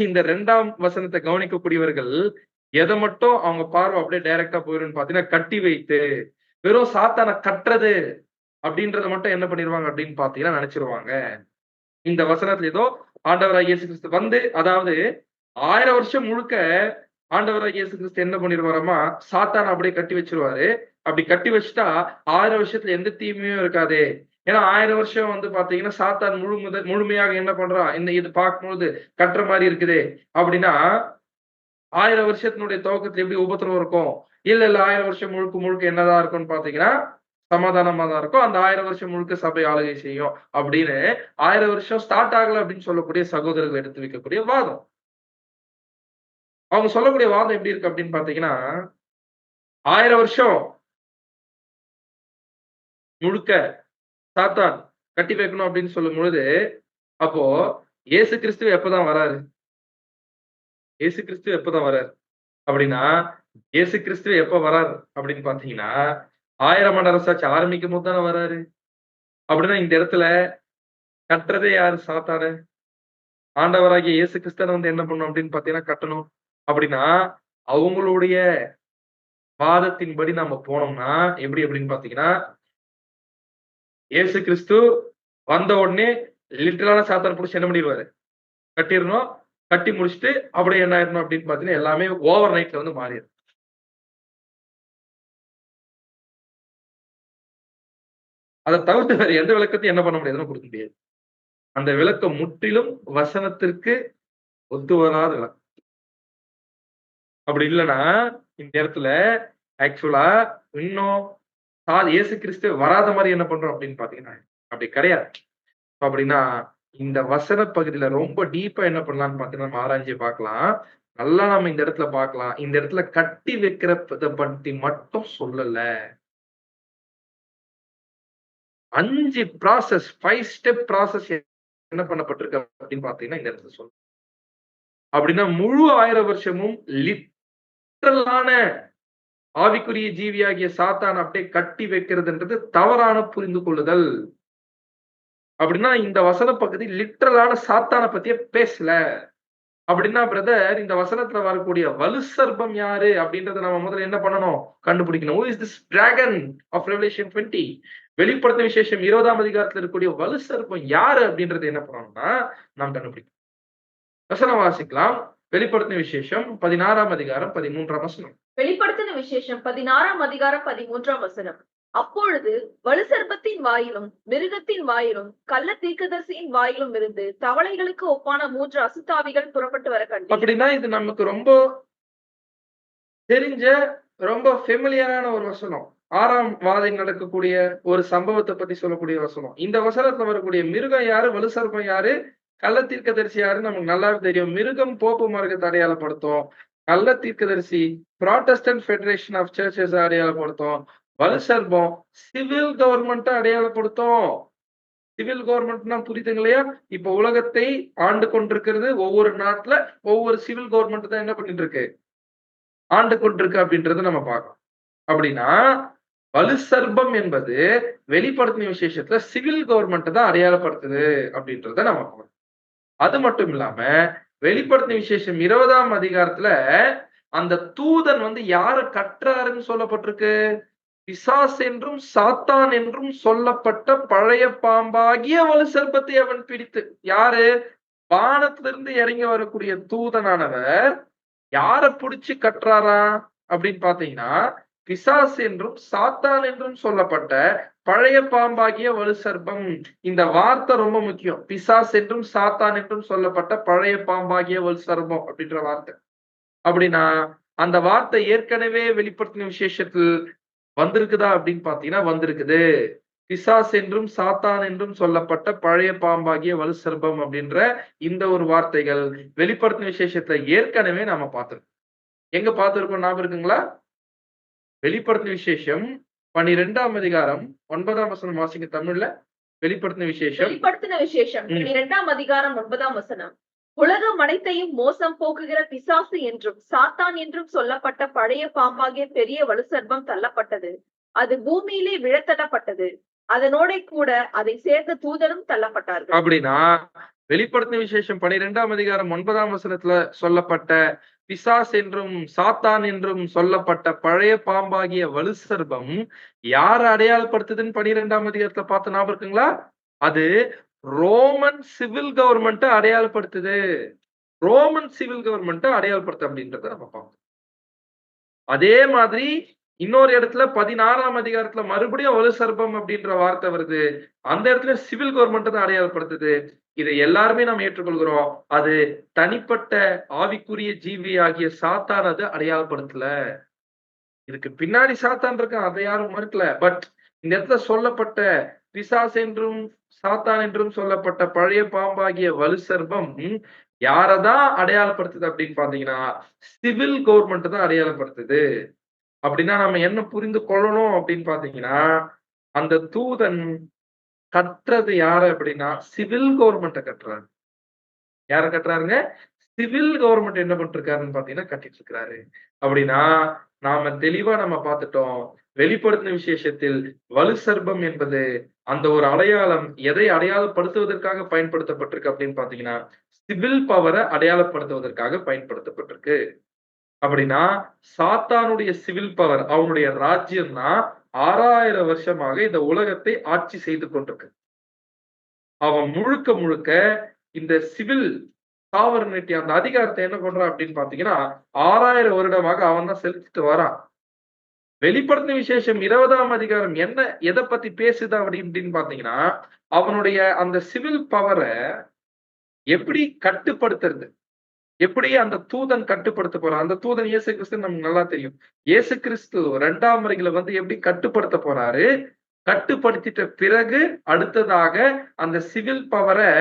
இந்த 2ஆம் வசனத்தை கவனிக்கக்கூடியவர்கள் எதை மட்டும் அவங்க பார்வை அப்படியே டைரக்டா போயிருன்னு பாத்தீங்கன்னா, கட்டி வைத்து வெறும் சாத்தான கட்டுறது அப்படின்றத மட்டும் என்ன பண்ணிருவாங்க அப்படின்னு பாத்தீங்கன்னா நினைச்சிருவாங்க. இந்த வசனத்துல ஏதோ ஆண்டவராகிய இயேசு கிறிஸ்து அதாவது 1000 வருஷம் முழுக்க ஆண்டவராகிய இயேசு கிறிஸ்து என்ன பண்ணிருவாராமா, சாத்தான அப்படியே கட்டி வச்சிருவாரு. அப்படி கட்டி வச்சுட்டா 1000 வருஷத்துல எந்த தீமையும் இருக்காதே. ஏன்னா 1000 வருஷம் பாத்தீங்கன்னா சாத்தான் முழுமையாக என்ன பண்றான், இது பார்க்கும்போது கட்டுற மாதிரி இருக்குதே அப்படின்னா 1000 வருஷத்தினுடைய துவக்கத்துல எப்படி உபத்திரவம் இருக்கும்? இல்ல 1000 வருஷம் முழுக்க முழுக்க என்னதான் இருக்கும்னு பாத்தீங்கன்னா, சமாதானமா தான் இருக்கும். அந்த 1000 வருஷம் முழுக்க சபை ஆளுகை செய்யும் அப்படின்னு 1000 வருஷம் ஸ்டார்ட் ஆகல அப்படின்னு சொல்லக்கூடிய சகோதரர்கள் எடுத்து வைக்கக்கூடிய வாதம். அவங்க சொல்லக்கூடிய வாதம் எப்படி இருக்கு அப்படின்னு பாத்தீங்கன்னா, 1000 வருஷம் முழுக்க சாத்தான் கட்டி வைக்கணும் அப்படின்னு சொல்லும் பொழுது, அப்போ இயேசு கிறிஸ்து எப்பதான் வராரு? இயேசு கிறிஸ்து எப்பதான் வராரு? அப்படின்னா, இயேசு கிறிஸ்து எப்ப வராரு அப்படின்னு பாத்தீங்கன்னா, 1000 ஆண்டு அரசாட்சி ஆரம்பிக்கும் போது தானே வராரு. அப்படின்னா இந்த இடத்துல கட்டுறதே யாரு? சாத்தானு. ஆண்டவராகிய இயேசு கிறிஸ்தன் என்ன பண்ணணும் அப்படின்னு பாத்தீங்கன்னா கட்டணும். அப்படின்னா, அவங்களுடைய வாதத்தின்படி நாம போனோம்னா எப்படி அப்படின்னு பாத்தீங்கன்னா, இயேசு கிறிஸ்து வந்த உடனே லிட்டரலான சாத்தான புடிச்சு என்ன பண்ணிருவாரு? கட்டிரணும். கட்டி முடிச்சுட்டு அப்படியே என்ன ஆயிரணும் அப்படின்னு பாத்தீங்கன்னா, எல்லாமே ஓவர் நைட்ல மாறிடும். அத தவிர்த்து வேற எந்த விளக்கத்தையும் என்ன பண்ண முடியாதுன்னு குடுக்க முடியாது. அந்த விளக்கம் முற்றிலும் வசனத்திற்கு ஒத்து வராத விளக்கம். அப்படி இல்லன்னா, இந்த இடத்துல ஆக்சுவலா இன்னும் இயேசு கிறிஸ்து வராத மாரி என்ன பண்றோம் அப்படின்னு பாத்தீங்கன்னா, அப்படி கிடையாது. அப்படின்னா, இந்த வசன பகுதியில ரொம்ப டீப்பா என்ன பண்ணலாம்னு பாத்தீங்கன்னா, நம்ம ஆராய்ஞ்சு பார்க்கலாம். நல்லா நம்ம இந்த இடத்துல பார்க்கலாம். இந்த இடத்துல கட்டி வைக்கிறத பத்தி மட்டும் சொல்லல. 5 ப்ராசஸ் 5 ஸ்டெப் ப்ராசஸ் என்ன பண்ணப்பட்டிருக்கு அப்படின்னு பாத்தீங்கன்னா, இந்த இடத்துல சொல்லணும். அப்படின்னா முழு 1000 வருஷமும் லிட்டரலான ஆவிக்குரிய ஜீவியாகிய சாத்தான் அப்படியே கட்டி வைக்கிறதுன்றது தவறான புரிந்து கொள்ளுதல். அப்படின்னா இந்த வசன பகுதி லிட்டரலான சாத்தான பத்தியே பேசல. அப்படின்னா பிரதர் இந்த வசனத்துல வரக்கூடிய வலு சர்ப்பம் யாரு அப்படின்றத நம்ம முதல்ல என்ன பண்ணணும்? கண்டுபிடிக்கணும். Who is this dragon of Revelation 20? வெளிப்படுத்தின விசேஷம் 20ஆம் அதிகாரத்துல இருக்கக்கூடிய வலு சர்ப்பம் யாரு அப்படின்றத என்ன பண்ணணும்னா நாம் கண்டுபிடிக்கணும். வசனம் வாசிக்கலாம். வெளிப்படுத்தின விசேஷம் 16ஆம் அதிகாரம் 13ஆம் வசனம். வெளிப்படுத்தின விசேஷம் 16ஆம் அதிகாரம் 13ஆம் வசனம். அப்பொழுது வலு சர்ப்பத்தின் வாயிலும் மிருகத்தின் வாயிலும் கள்ள தீர்க்கதரிசியின் வாயிலும் இருந்து தவளைகளுக்கு ஒப்பான 3 அசுத்தாவிகள் புறப்பட்டு வர கண்டேன். அப்படின்னா இது நமக்கு ரொம்ப தெரிஞ்ச ரொம்ப ஃபெமிலியரான ஒரு வசனம். 6ஆம் வாதையில் நடக்கக்கூடிய ஒரு சம்பவத்தை பத்தி சொல்லக்கூடிய வசனம். இந்த வசனத்துல வரக்கூடிய மிருகம் யாரு? வலு சர்ப்பம் யாரு? கள்ள தீர்க்கதரிசி யாருன்னு நமக்கு நல்லாவே தெரியும். மிருகம் போப்பு மார்க்கத்தை அடையாளப்படுத்தும். கள்ள தீர்க்கதரிசி புராட்டஸ்டன்ட் ஃபெடரேஷன் ஆஃப் சர்ச்சஸ் அடையாளப்படுத்தும். வலுசர்பம் சிவில் கவர்மெண்ட் அடையாளப்படுத்தும். சிவில் கவர்மெண்ட்னா புரியுதுங்க இல்லையா? இப்ப உலகத்தை ஆண்டு கொண்டிருக்கிறது ஒவ்வொரு நாட்டுல ஒவ்வொரு சிவில் கவர்மெண்ட் தான் என்ன பண்ணிட்டு இருக்கு, ஆண்டு கொண்டிருக்கு அப்படின்றத நம்ம பார்க்கணும். அப்படின்னா வலுசர்பம் என்பது வெளிப்படுத்தின விசேஷத்துல சிவில் கவர்மெண்ட் தான் அடையாளப்படுத்துது அப்படின்றத நம்ம பார்க்கணும். அது மட்டும் இல்லாம வெளிப்படுத்தின விசேஷம் 20ஆம் அதிகாரத்துல அந்த தூதன் வந்து யார கட்டுறாருன்னு சொல்லப்பட்டிருக்கு? பிசாஸ் என்றும் சாத்தான் என்றும் சொல்லப்பட்ட பழைய பாம்பாகிய வலுசர்ப்பத்தை அவன் பிடித்து. யாரு? வானத்திலிருந்து இறங்கி வரக்கூடிய தூதனானவர் யார புடிச்சு கட்டுறாரா அப்படின்னு பாத்தீங்கன்னா, பிசாஸ் என்றும் சாத்தான் என்றும் சொல்லப்பட்ட பழைய பாம்பாகிய வலுசர்ப்பம். இந்த வார்த்தை ரொம்ப முக்கியம். பிசாஸ் என்றும் சாத்தான் என்றும் சொல்லப்பட்ட பழைய பாம்பாகிய வலுசர்ப்பம் அப்படின்ற வார்த்தை. அப்படின்னா அந்த வார்த்தை ஏற்கனவே வெளிப்படுத்தின விசேஷத்தில் வந்திருக்குதா அப்படின்னு பாத்தீங்கன்னா வந்திருக்குது. பிசாஸ் என்றும் சாத்தான் என்றும் சொல்லப்பட்ட பழைய பாம்பாகிய வலுசர்ப்பம் அப்படின்ற இந்த ஒரு வார்த்தைகள் வெளிப்படுத்தின விசேஷத்துல ஏற்கனவே நாம பார்த்திருக்கோம். எங்க பார்த்திருக்கோம் ஞாபகம் இருக்குங்களா? வெளிப்படுத்தின விசேஷம் 12ஆம் அதிகாரம் 9ஆம் வசனம் வாசிங்க தமிழ்ல. வெளிப்படுத்தின விசேஷம் 12ஆம் அதிகாரம் 9ஆம் வசனம். உலகம் அனைத்தையும் மோசம் போக்குகிற பிசாசு என்றும் சாத்தான் என்றும் சொல்லப்பட்ட பழைய பாம்பாகிய பெரிய வலுசர்ப்பம் தள்ளப்பட்டது. அது பூமியிலே விழத்தள்ளப்பட்டது. அதனோட கூட அதை சேர்ந்த தூதரும் தள்ளப்பட்டார்கள். அப்படின்னா வெளிப்படுத்தின விசேஷம் 12ஆம் அதிகாரம் 9ஆம் வசனத்துல சொல்லப்பட்ட பிசாஸ் என்றும் சாத்தான் என்றும் சொல்லப்பட்ட பழைய பாம்பாகிய வலுசர்ப்பம் யார அடையாளப்படுத்துதுன்னு 12ஆம் அதிகாரத்துல பார்த்த ஞாபகம் இருக்குங்களா? அது ரோமன் சிவில் கவர்மெண்ட் அடையாளப்படுத்துது. ரோமன் சிவில் கவர்மெண்ட் அடையாளப்படுத்து அப்படின்றத நம்ம பார்ப்போம். அதே மாதிரி இன்னொரு இடத்துல 16ஆம் அதிகாரத்துல மறுபடியும் வலுசர்ப்பம் அப்படின்ற வார்த்தை வருது. அந்த இடத்துல சிவில் கவர்மெண்ட் தான் அடையாளப்படுத்துது. இதை எல்லாருமே நாம் ஏற்றுக்கொள்கிறோம். அது தனிப்பட்ட ஆவிக்குரிய ஜீவி ஆகிய சாத்தான் அது அடையாளப்படுத்தல. இதுக்கு பின்னாடி சாத்தான் இருக்கான், அதை யாரும் மறுக்கல. பட் இந்த இடத்துல சொல்லப்பட்ட பிசாஸ் என்றும் சாத்தான் என்றும் சொல்லப்பட்ட பழைய பாம்பாகிய வலுசர்ப்பம் யாரதான் அடையாளப்படுத்துது அப்படின்னு பாத்தீங்கன்னா சிவில் கவர்மெண்ட் தான் அடையாளப்படுத்துது. அப்படின்னா நம்ம என்ன புரிந்து கொள்ளணும் அப்படின்னு பாத்தீங்கன்னா, அந்த தூதன் கட்டுறது யாரு அப்படின்னா சிவில் கவர்மெண்ட்டை கட்டுறாரு. யார கட்டுறாருங்க? சிவில் கவர்மெண்ட் என்ன பண்ணிட்டு இருக்காருன்னு பாத்தீங்கன்னா கட்டிட்டு இருக்கிறாரு. அப்படின்னா நாம தெளிவா நம்ம பார்த்துட்டோம். வெளிப்படுத்தின விசேஷத்தில் வலுசர்ப்பம் என்பது அந்த ஒரு அடையாளம் எதை அடையாளப்படுத்துவதற்காக பயன்படுத்தப்பட்டிருக்கு அப்படின்னு பாத்தீங்கன்னா சிவில் பவரை அடையாளப்படுத்துவதற்காக பயன்படுத்தப்பட்டிருக்கு. அப்படின்னா சாத்தானுடைய சிவில் பவர் அவனுடைய ராஜ்யம் தான் 6000 வருஷமாக இந்த உலகத்தை ஆட்சி செய்து கொண்டிருக்கு. அவன் முழுக்க முழுக்க இந்த சிவில் சாவர்னிட்டி அந்த அதிகாரத்தை என்ன பண்றான் அப்படின்னு பாத்தீங்கன்னா 6000 வருடமாக அவன் தான் செலுத்திட்டு வரான். வெளிப்படுத்தின விசேஷம் 20ஆம் அதிகாரம் என்ன எதை பத்தி பேசுது அப்படின்னு பாத்தீங்கன்னா அவனுடைய அந்த சிவில் பவரை எப்படி கட்டுப்படுத்துறது, எப்படி அந்த தூதன் கட்டுப்படுத்த போறான். அந்த தூதன் இயேசு கிறிஸ்து நமக்கு நல்லா தெரியும். இயேசு கிறிஸ்து 2ஆம் வருகையில வந்து எப்படி கட்டுப்படுத்த போறாரு, கட்டுப்படுத்திட்ட பிறகு அடுத்ததாக அந்த சிவில் பவரை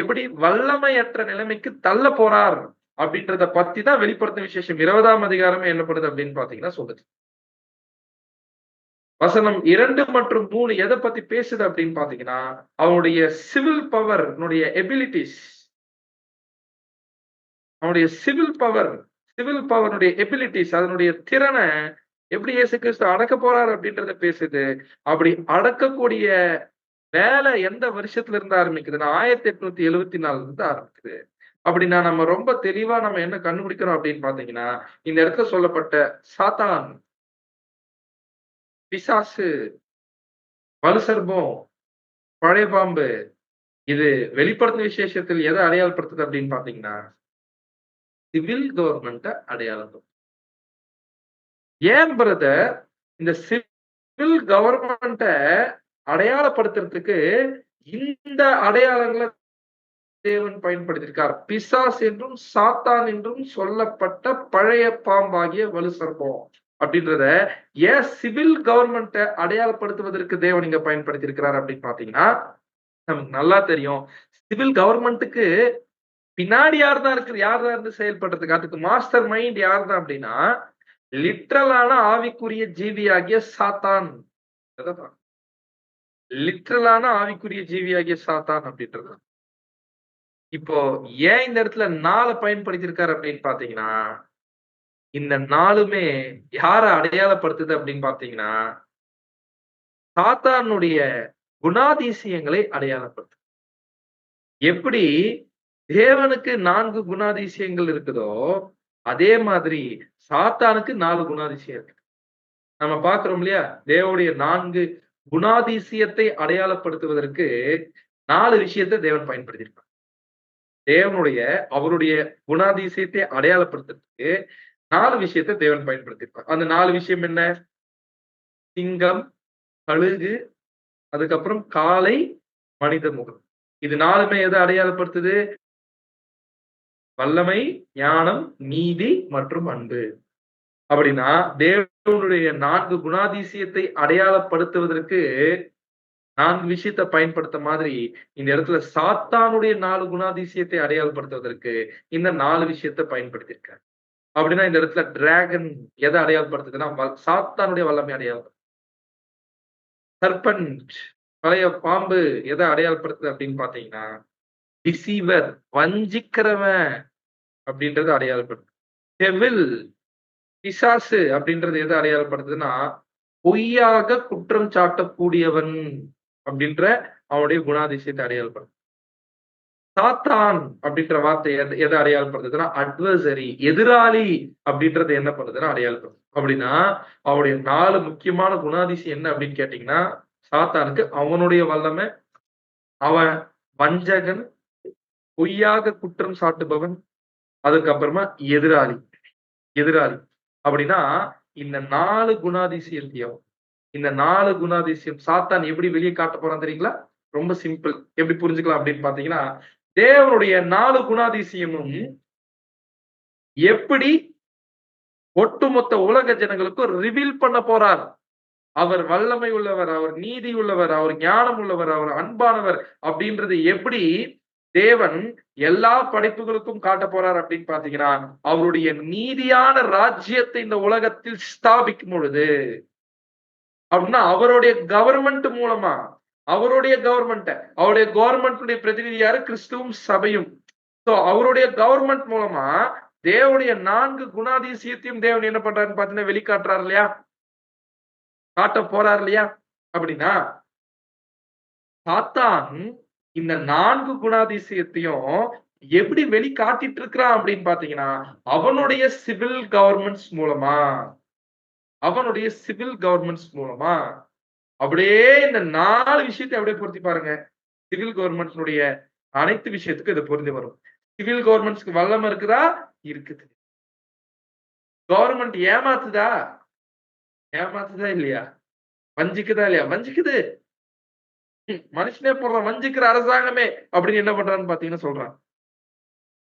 எப்படி வல்லமையற்ற நிலைமைக்கு தள்ள போறார் அப்படின்றத பத்தி தான் வெளிப்படுத்தின விசேஷம் 20ஆம் அதிகாரமே என்ன பண்ணுது அப்படின்னு பாத்தீங்கன்னா சொல்லுது. வசனம் 2 மற்றும் 3 எதை பத்தி பேசுது அப்படின்னு பாத்தீங்கன்னா அவனுடைய சிவில் பவர் எபிலிட்டிஸ், அவனுடைய சிவில் பவருடைய எபிலிட்டிஸ் அதனுடைய திறனை எப்படி இயேசு கிறிஸ்து அடக்க போறார் அப்படின்றத பேசுது. அப்படி அடக்கக்கூடிய வேலை எந்த வருஷத்துல இருந்து ஆரம்பிக்குதுன்னா 1874 இருந்து ஆரம்பிக்குது. அப்படின்னா நம்ம ரொம்ப தெளிவா நம்ம என்ன கண்டுபிடிக்கிறோம் அப்படின்னு பாத்தீங்கன்னா இந்த இடத்துல சொல்லப்பட்ட சாத்தான், பிசாசு, வலுசர்ப்பம், பழைய பாம்பு இது வெளிப்படுத்தின விசேஷத்தில் எதை அடையாளப்படுத்துது அப்படின்னு பாத்தீங்கன்னா சிவில் கவர்மெண்ட அடையாளம். ஏன் பிரதர் இந்த சிவில் கவர்மெண்ட அடையாளப்படுத்துறதுக்கு இந்த அடையாளங்களை தேவன் பயன்படுத்தியிருக்கார்? பிசாஸ் என்றும் சாத்தான் என்றும் சொல்லப்பட்ட பழைய பாம்பாகிய வலுசர்ப்பம் அப்படின்றத ஏன் சிவில் கவர்மெண்ட அடையாளப்படுத்துவதற்கு தேவன் இங்க பயன்படுத்தி இருக்கிறார் அப்படின்னு பாத்தீங்கன்னா நமக்கு நல்லா தெரியும். சிவில் கவர்மெண்ட்டுக்கு பின்னாடி யார் தான் இருந்து செயல்படுறதுக்கு அதுக்கு மாஸ்டர் மைண்ட் யார் தான் அப்படின்னா லிட்ரலான ஆவிக்குரிய ஜீவியாகிய சாத்தான். லிட்ரலான ஆவிக்குரிய ஜீவியாகிய சாத்தான் அப்படின்றது. இப்போ ஏன் இந்த இடத்துல 4 பயன்படுத்தியிருக்காரு அப்படின்னு பாத்தீங்கன்னா, இந்த 4மே யார அடையாளப்படுத்துது அப்படின்னு பாத்தீங்கன்னா, சாத்தானுடைய குணாதிசயங்களை அடையாளப்படுத்துது. எப்படி தேவனுக்கு 4 குணாதிசயங்கள் இருக்குதோ, அதே மாதிரி சாத்தானுக்கு 4 குணாதிசயம் இருக்கு. நம்ம பார்க்கிறோம் இல்லையா? தேவனுடைய 4 குணாதிசயத்தை அடையாளப்படுத்துவதற்கு 4 விஷயத்தை தேவன் பயன்படுத்தியிருக்கார். அவருடைய குணாதிசயத்தை அடையாளப்படுத்துறதுக்கு 4 விஷயத்தை தேவன் பயன்படுத்தியிருப்பார். அந்த 4 விஷயம் என்ன? சிங்கம், கழுகு, அதுக்கப்புறம் காளை, மனித முகம். இது 4மே எதை அடையாளப்படுத்துது? வல்லமை, ஞானம், நீதி மற்றும் அன்பு. அப்படின்னா தேவனுடைய 4 குணாதிசயத்தை அடையாளப்படுத்துவதற்கு 4 விஷயத்தை பயன்படுத்த மாதிரி இந்த இடத்துல சாத்தானுடைய 4 குணாதிசயத்தை அடையாளப்படுத்துவதற்கு இந்த 4 விஷயத்தை பயன்படுத்தியிருக்காரு. அப்படின்னா இந்த இடத்துல டிராகன் எதை அடையாளப்படுத்துதுன்னா சாத்தானுடைய வல்லமை அடையாளப்படுத்து. சர்பன்ட் பழைய பாம்பு எதை அடையாளப்படுத்துது அப்படின்னு பாத்தீங்கன்னா டிசீவர் வஞ்சிக்கிறவன் அப்படின்றது அடையாளப்படுத்து. டெவில் பிசாசு அப்படின்றது எதை அடையாளப்படுத்துதுன்னா பொய்யாக குற்றம் சாட்டக்கூடியவன் அப்படின்ற அவனுடைய குணாதிசயத்தை அடையாளப்படுத்து. சாத்தான் அப்படின்ற வார்த்தை எதை அடையாளப்படுத்துதுன்னா அட்வர்சரி எதிராளி அப்படின்றது என்ன பண்ணுதுன்னா அடையாளப்படுது. அப்படின்னா அவனுடைய 4 முக்கியமான குணாதிசயம் என்ன அப்படின்னு கேட்டீங்கன்னா சாத்தானுக்கு அவனுடைய வல்லமை, அவன் வஞ்சகன், பொய்யாக குற்றம் சாட்டுபவன், அதுக்கப்புறமா எதிராளி. அப்படின்னா இந்த 4 குணாதிசயத்தையும் இந்த 4 குணாதிசயம் சாத்தான் எப்படி வெளியே காட்ட போறான் தெரியுங்களா? ரொம்ப சிம்பிள். எப்படி புரிஞ்சுக்கலாம் அப்படின்னு பாத்தீங்கன்னா தேவனுடைய 4 குணாதிசயமும் எப்படி ஒட்டுமொத்த உலக ஜனங்களுக்கும் ரிவீல் பண்ண போறார். அவர் வல்லமை உள்ளவர், அவர் நீதி உள்ளவர், அவர் ஞானம் உள்ளவர், அவர் அன்பானவர் அப்படின்றது எப்படி தேவன் எல்லா படைப்புகளுக்கும் காட்ட போறார் அப்படின்னு பாத்தீங்கன்னா அவருடைய நீதியான ராஜ்யத்தை இந்த உலகத்தில் ஸ்தாபிக்கும் பொழுது அப்படின்னா அவருடைய கவர்மெண்ட் மூலமா அவருடைய கவர்மெண்ட் பிரதிநிதி யாரு? கிறிஸ்துவும் சபையும். சோ அவருடைய கவர்மெண்ட் மூலமா தேவனுடைய 4 குணாதிசயத்தையும் தேவன் என்ன பண்றாருன்னு பாத்தீங்கன்னா வெளிக்காட்டுறாரு இல்லையா? காட்ட போறார் இல்லையா? அப்படின்னா சாத்தான் இந்த 4 குணாதிசயத்தையும் எப்படி வெளிக்காட்டிட்டு இருக்கிறான் அப்படின்னு பாத்தீங்கன்னா அவனுடைய சிவில் கவர்மெண்ட்ஸ் மூலமா அப்படியே இந்த 4 விஷயத்தை அப்படியே பொருத்தி பாருங்க. சிவில் கவர்மெண்ட்னுடைய அனைத்து விஷயத்துக்கும் இது பொருந்தி வரும். சிவில் கவர்மெண்ட்ஸ்க்கு வல்லமை இருக்குதா? இருக்குது. கவர்மெண்ட் ஏமாத்துதா இல்லையா? வஞ்சிக்குதா இல்லையா? வஞ்சிக்குது. மனுஷனே போடுறான் வஞ்சிக்கிற அரசாங்கமே அப்படின்னு என்ன பண்றான்னு பாத்தீங்கன்னா சொல்றான்.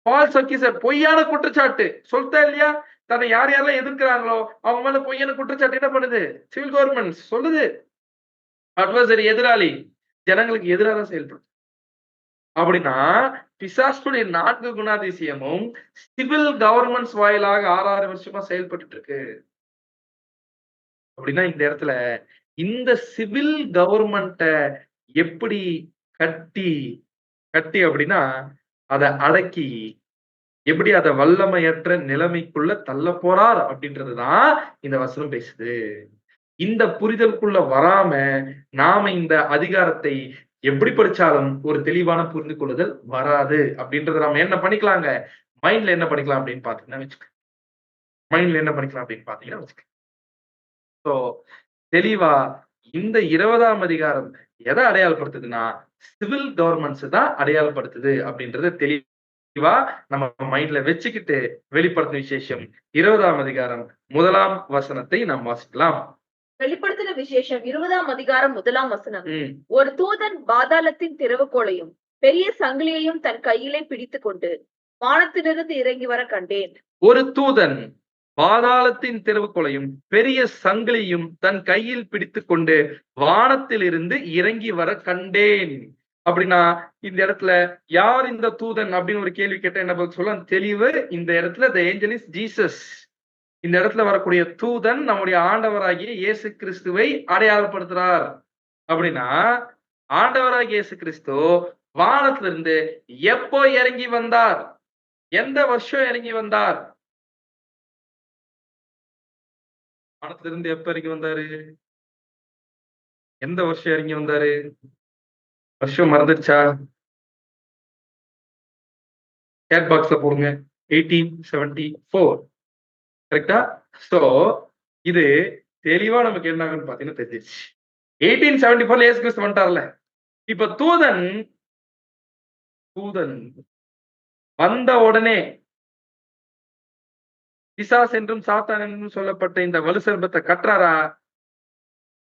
ஃபால்ஸ் அக்யூசர் பொய்யான குற்றச்சாட்டு சொல்லிட்டா இல்லையா? தன்னை யாரெல்லாம் எதிர்க்கிறாங்களோ அவங்க மேல பொய்யான குற்றச்சாட்டு என்ன பண்ணுது? சிவில் கவர்மெண்ட் சொல்லுது. அட்வர்சரி எதிராளி ஜனங்களுக்கு எதிராக செயல்படும். அப்படின்னா பிசாசுடைய 4 குணாதிசயமும் சிவில் கவர்மெண்ட்ஸ் வாயிலாக 6 வருஷமா செயல்பட்டு இருக்கு. அப்படின்னா இந்த இடத்துல இந்த சிவில் கவர்மெண்ட்ட எப்படி கட்டி அப்படின்னா அதை அடக்கி எப்படி அதை வல்லமையற்ற நிலைமைக்குள்ள தள்ள போறார் அப்படின்றதுதான் இந்த வசனம் பேசுது. இந்த புரிதலுக்குள்ள வராம நாம இந்த அதிகாரத்தை எப்படி படிச்சாலும் ஒரு தெளிவான புரிந்து கொள்ளுதல் வராது அப்படின்றத நாம என்ன பண்ணிக்கலாங்க மைண்ட்ல என்ன பண்ணிக்கலாம் அப்படின்னு பாத்தீங்கன்னா சோ தெளிவா இந்த 20ஆம் அதிகாரம் எதை அடையாளப்படுத்துதுன்னா சிவில் கவர்மெண்ட்ஸ் தான் அடையாளப்படுத்துது அப்படின்றத தெளிவா நம்ம மைண்ட்ல வச்சுக்கிட்டு வெளிப்படுத்தும் விசேஷம் 20ஆம் அதிகாரம் 1ஆம் வசனத்தை நாம் வாசிக்கலாம். வெளிப்படுத்தின விசேஷம் 20ஆம் அதிகாரம் 1ஆம் வசனம். ஒரு தூதன் பாதாளத்தின் திறவுகோலையும் பெரிய சங்கிலியையும் தன் கையிலே பிடித்துக் கொண்டு வானத்திலிருந்து இறங்கி வர கண்டேன். ஒரு தூதன் பாதாளத்தின் திறவுகோலையும் பெரிய சங்கிலியும் தன் கையில் பிடித்துக் கொண்டு வானத்திலிருந்து இறங்கி வர கண்டேன். அப்படின்னா இந்த இடத்துல யார் இந்த தூதன் அப்படின்னு ஒரு கேள்வி கேட்டா என்ன பதில் சொல்ல தெளிவு. இந்த இடத்துல the angel is Jesus. இந்த இடத்துல வரக்கூடிய தூதன் நம்முடைய ஆண்டவராகிய இயேசு கிறிஸ்துவை அடையாளப்படுத்துறார். அப்படின்னா ஆண்டவராகிய இயேசு கிறிஸ்து வானத்துல இருந்து எப்போ இறங்கி வந்தார்? எந்த வருஷம் இறங்கி வந்தார்? வானத்துல இருந்து எப்ப இறங்கி வந்தாரு? எந்த வருஷம் இறங்கி வந்தாரு? வருஷம் மறந்துடுச்சா? சேட் பாக்ஸ்ல போடுங்க. 1874 கரெக்டா? சோ இது தெளிவா நமக்கு என்ன ஆகும்னு பாத்தீங்கன்னா தெரிஞ்சிருச்சு. 1874 இயேசு கிறிஸ்து வந்துட்டார்ல. இப்ப தூதன் வந்த உடனே பிசாஸ் என்றும் சாத்தான் என்றும் சொல்லப்பட்ட இந்த வலு சர்ப்பத்தை கட்டுறாரா?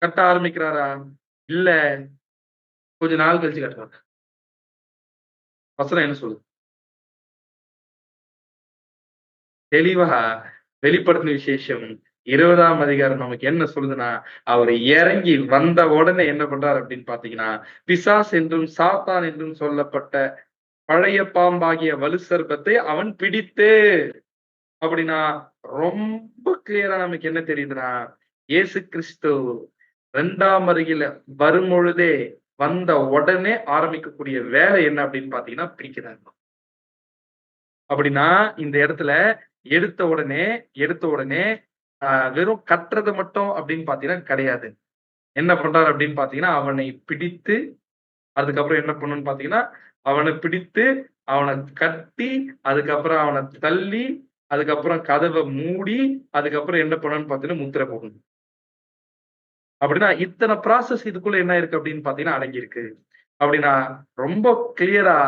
கட்ட ஆரம்பிக்கிறாரா? இல்ல கொஞ்ச நாள் கழிச்சு கட்டுறாரு. வசனம் என்ன சொல்லுது? தெளிவா வெளிப்படுத்தின விசேஷம் 20ஆம் அதிகாரம் நமக்கு என்ன சொல்லுதுன்னா, அவர் இறங்கி வந்த உடனே என்ன பண்றாரு அப்படின்னு பாத்தீங்கன்னா, பிசாஸ் என்றும் சாத்தான் என்றும் சொல்லப்பட்ட பழைய பாம்பாகிய வலு சர்ப்பத்தை அவன் பிடித்து, அப்படின்னா ரொம்ப கிளியரா நமக்கு என்ன தெரியுதுன்னா, இயேசு கிறிஸ்து 2ஆம் வருகையில வரும் பொழுதே வந்த உடனே ஆரம்பிக்கக்கூடிய வேலை என்ன அப்படின்னு பாத்தீங்கன்னா பிடிக்கிறாங்க. அப்படின்னா இந்த இடத்துல எடுத்த உடனே வெறும் கட்டுறது மட்டும் அப்படின்னு பாத்தீங்கன்னா கிடையாது. என்ன பண்றாரு அப்படின்னு பாத்தீங்கன்னா, அவனை பிடித்து அதுக்கப்புறம் என்ன பண்ணணும்னு பாத்தீங்கன்னா, அவனை பிடித்து அவனை கட்டி அதுக்கப்புறம் அவனை தள்ளி அதுக்கப்புறம் கதவை மூடி அதுக்கப்புறம் என்ன பண்ணணும்னு பாத்தீங்கன்னா முத்திரை போடணும். அப்படின்னா இத்தனை ப்ராசஸ் இதுக்குள்ள என்ன இருக்கு அப்படின்னு பாத்தீங்கன்னா அடங்கியிருக்கு. அப்படின்னா ரொம்ப கிளியரா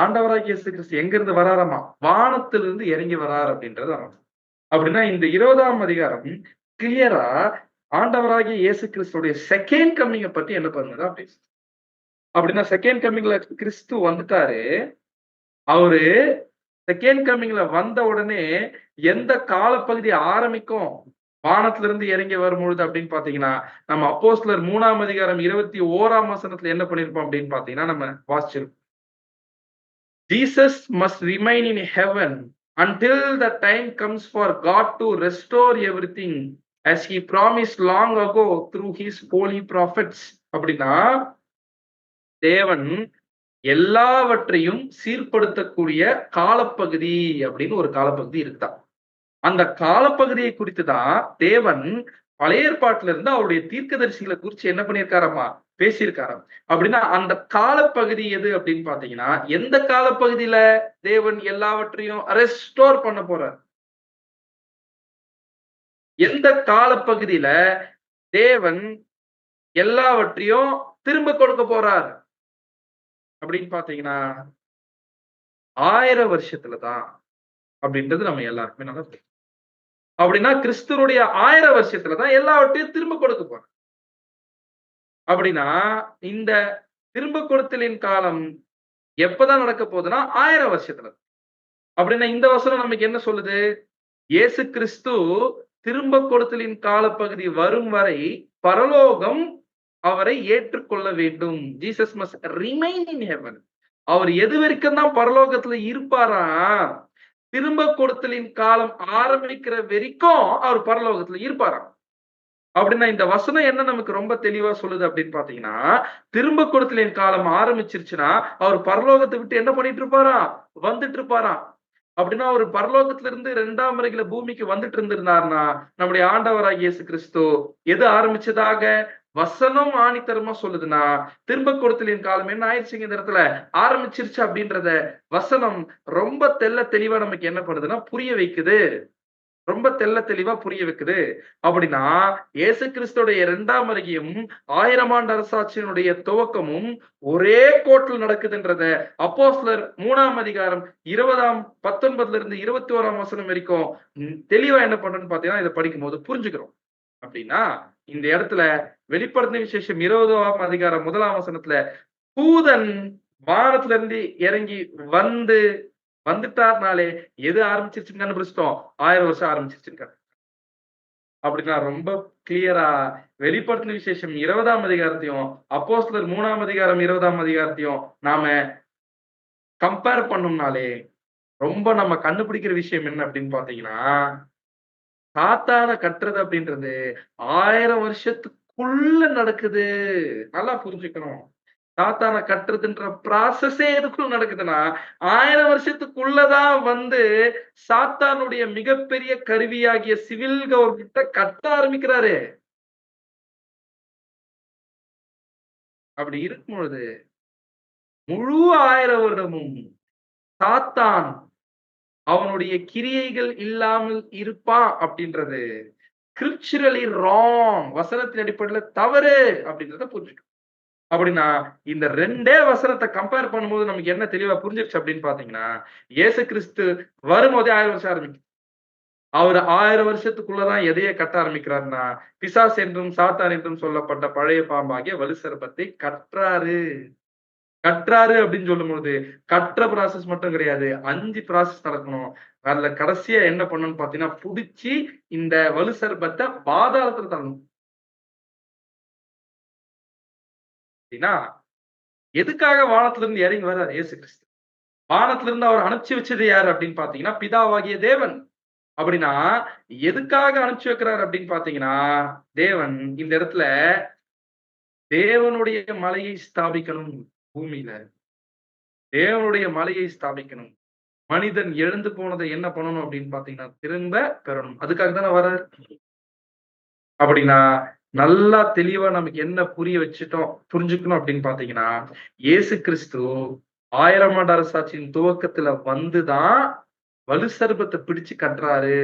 ஆண்டவராகிய இயேசு கிறிஸ்து எங்க இருந்து வராராமா? வானத்திலிருந்து இறங்கி வரார் அப்படின்றது அர்த்தம். அப்படின்னா இந்த 20ஆம் அதிகாரம் கிளியரா ஆண்டவராகிய இயேசு கிறிஸ்துடைய செகண்ட் கம்மிங்க பத்தி என்ன பண்ணுதா பேசுது. அப்படின்னா செகண்ட் கம்மிங்ல கிறிஸ்து வந்துட்டாரு. அவரு செகண்ட் கம்மிங்ல வந்த உடனே எந்த காலப்பகுதி ஆரம்பிக்கும் வானத்துல இருந்து இறங்கி வரும்பொழுது அப்படின்னு பாத்தீங்கன்னா, நம்ம அப்போஸ்தலர் 3ஆம் அதிகாரம் 21ஆம் வசனத்துல என்ன பண்ணிருப்போம் அப்படின்னு பாத்தீங்கன்னா நம்ம வாசிச்சிருப்போம். Jesus must remain in heaven until the time comes for God to restore everything as he promised long ago through his holy prophets. அப்படின்னா தேவன் எல்லாவற்றையும் சீர்படுத்தக்கூடிய காலப்பகுதி அப்படின்னு ஒரு காலப்பகுதி இருக்குதா. அந்த காலப்பகுதியை குறித்து தான் தேவன் பழைய ஏற்பாட்டுல இருந்து அவருடைய தீர்க்கதரிசிகளை குறிச்சு என்ன பண்ணியிருக்காராமா பேசியிருக்காராம். அப்படின்னா அந்த காலப்பகுதி எது அப்படின்னு பாத்தீங்கன்னா, எந்த காலப்பகுதியில தேவன் எல்லாவற்றையும் ரெஸ்டோர் பண்ண போறார்? எந்த காலப்பகுதியில தேவன் எல்லாவற்றையும் திரும்ப கொடுக்க போறார் அப்படின்னு பாத்தீங்கன்னா 1000 வருஷத்துலதான் அப்படின்றது நம்ம எல்லாருக்குமே நல்லா தெரியும். அப்படின்னா கிறிஸ்துவனுடைய 1000 வருஷத்துலதான் எல்லாவற்றையும் திரும்ப கொடுக்க போறார். அப்படின்னா இந்த திரும்ப கொடுத்தலின் காலம் எப்பதான் நடக்க போகுதுன்னா 1000 வருஷத்துல. அப்படின்னா இந்த வசனம் நமக்கு என்ன சொல்லுது? இயேசு கிறிஸ்து திரும்ப கொடுத்தலின் காலப்பகுதி வரும் வரை பரலோகம் அவரை ஏற்றுக்கொள்ள வேண்டும். Jesus must remain in heaven. அவர் எது வரைக்கும் தான் பரலோகத்துல இருப்பாரா? திரும்ப கொடுத்தலின் காலம் ஆரம்பிக்கிற வரைக்கும் அவர் பரலோகத்துல இருப்பாராம். அப்படின்னா இந்த வசனம் என்ன நமக்கு ரொம்ப தெளிவா சொல்லுது அப்படின்னு பாத்தீங்கன்னா, திரும்ப கொடுத்தலின் காலம் ஆரம்பிச்சிருச்சுன்னா அவர் பரலோகத்தை விட்டு என்ன பண்ணிட்டு இருப்பாராம்? வந்துட்டு இருப்பாராம். அப்படின்னா ஒரு பரலோகத்துல இருந்து 2ஆம் வருகையில பூமிக்கு வந்துட்டு இருந்திருந்தாருன்னா நம்முடைய ஆண்டவராகிய இயேசு கிறிஸ்து எது ஆரம்பிச்சதாக வசனம் ஆணித்தரமா சொல்லுதுன்னா, திரும்ப கொடுத்தலின் காலம் என்ன ஆயிடுச்சுங்க இந்த இடத்துல ஆரம்பிச்சிருச்சு அப்படின்றத வசனம் ரொம்ப தெளிவா நமக்கு என்ன பண்ணுதுன்னா புரிய வைக்குது. ரொம்ப தெளிவா புரிய வைக்குது. அப்படின்னா இயேசு கிறிஸ்துடைய 2ஆம் வருகையும் 1000 ஆண்டு அரசாட்சியினுடைய துவக்கமும் ஒரே கோட்டில் நடக்குதுன்றத அப்போஸ்தலர் 3ஆம் அதிகாரம் 19ல இருந்து 21ஆம் வசனம் வரைக்கும் தெளிவா என்ன பண்றோம்னு பாத்தீங்கன்னா இதை படிக்கும் போது புரிஞ்சுக்கிறோம். அப்படின்னா இந்த இடத்துல வெளிப்படுத்தின விசேஷம் 20ஆம் அதிகாரம் 1ஆம் வசனத்துல தூதன் வானத்துல இருந்து இறங்கி வந்துட்டார்னாலே எது ஆரம்பிச்சிருச்சுன்னு கண்டுபிடிச்சிட்டோம்? 1000 வருஷம் ஆரம்பிச்சிருச்சுன்னு. அப்படின்னா ரொம்ப கிளியரா வெளிப்படுத்தின விசேஷம் 20ஆம் அதிகாரத்தையும் அப்போஸ்தலர் 3ஆம் அதிகாரம் 20ஆம் அதிகாரத்தையும் நாம கம்பேர் பண்ணோம்னாலே ரொம்ப நம்ம கண்டுபிடிக்கிற விஷயம் என்ன அப்படின்னு பாத்தீங்கன்னா, சாத்தான கட்டுறது அப்படின்றது 1000 வருஷத்துக்குள்ள நடக்குது. நல்லா புரிஞ்சுக்கணும். சாத்தான கட்டுறதுன்ற ப்ராசஸே எதுக்குள்ள நடக்குதுன்னா, 1000 வருஷத்துக்குள்ளதான் வந்து சாத்தானுடைய மிகப்பெரிய கருவியாகிய சிவில் கவர்மெண்ட்ட கட்ட ஆரம்பிக்கிறாரு. அப்படி இருக்கும் பொழுது, முழு 1000 வருடமும் சாத்தான் அவனுடைய கிரியைகள் இல்லாமல் இருப்பான் அப்படின்றது ஸ்கிரிப்சுரலி ராங். வசனத்தின் அடிப்படையில தவறு அப்படின்றத புரிஞ்சுக்கணும். அப்படின்னா இந்த 2 வசனத்தை கம்பேர் பண்ணும்போது நமக்கு என்ன தெளிவா புரிஞ்சிருச்சு அப்படின்னு பாத்தீங்கன்னா, இயேசு கிறிஸ்து வரும்போதே 1000 வருஷம் ஆரம்பிக்கும். அவர் 1000 வருஷத்துக்குள்ளதான் எதைய கட்ட ஆரம்பிக்கிறாருன்னா, பிசாசு என்றும் சாத்தான் என்றும் சொல்லப்பட்ட பழைய பாம்பாகிய வலுசர்ப்பத்தை கட்டுறாரு. கட்டுறாரு அப்படின்னு சொல்லும்போது, கட்டுற ப்ராசஸ் மட்டும் கிடையாது. 5 ப்ராசஸ் நடக்கணும். அதுல கடைசியா என்ன பண்ணணும்னு பார்த்தீங்கன்னா, புடிச்சு இந்த வலுசர்ப்பத்த பாதாளத்துல தள்ளணும். அப்படின்னா, எதுக்காக வானத்துல இருந்து இறங்கி வர்றாரு இயேசு கிறிஸ்து? வானத்துல இருந்து அவர் அனுப்பிச்சு வச்சது யாரு அப்படின்னு பார்த்தீங்கன்னா, பிதாவாகிய தேவன். அப்படின்னா, எதுக்காக அனுப்பிச்சு வைக்கிறார் அப்படின்னு பார்த்தீங்கன்னா, தேவன் இந்த இடத்துல தேவனுடைய மலையை ஸ்தாபிக்கணும் பூமியில. தேவனுடைய மலையை ஸ்தாபிக்கணும். மனிதன் எழுந்து போனதை என்ன பண்ணணும் அப்படின்னு பார்த்தீங்கன்னா, திரும்ப பெறணும். அதுக்காக தானே வர்றாரு. அப்படின்னா, நல்லா தெளிவா நமக்கு என்ன புரிய வச்சுட்டோம் புரிஞ்சுக்கணும் அப்படின்னு பார்த்தீங்கன்னா, இயேசு கிறிஸ்து 1000 ஆண்டு அரசாட்சியின் துவக்கத்துல வந்து தான் வலுசர்ப்பத்த பிடிச்சு கட்டுறாரு.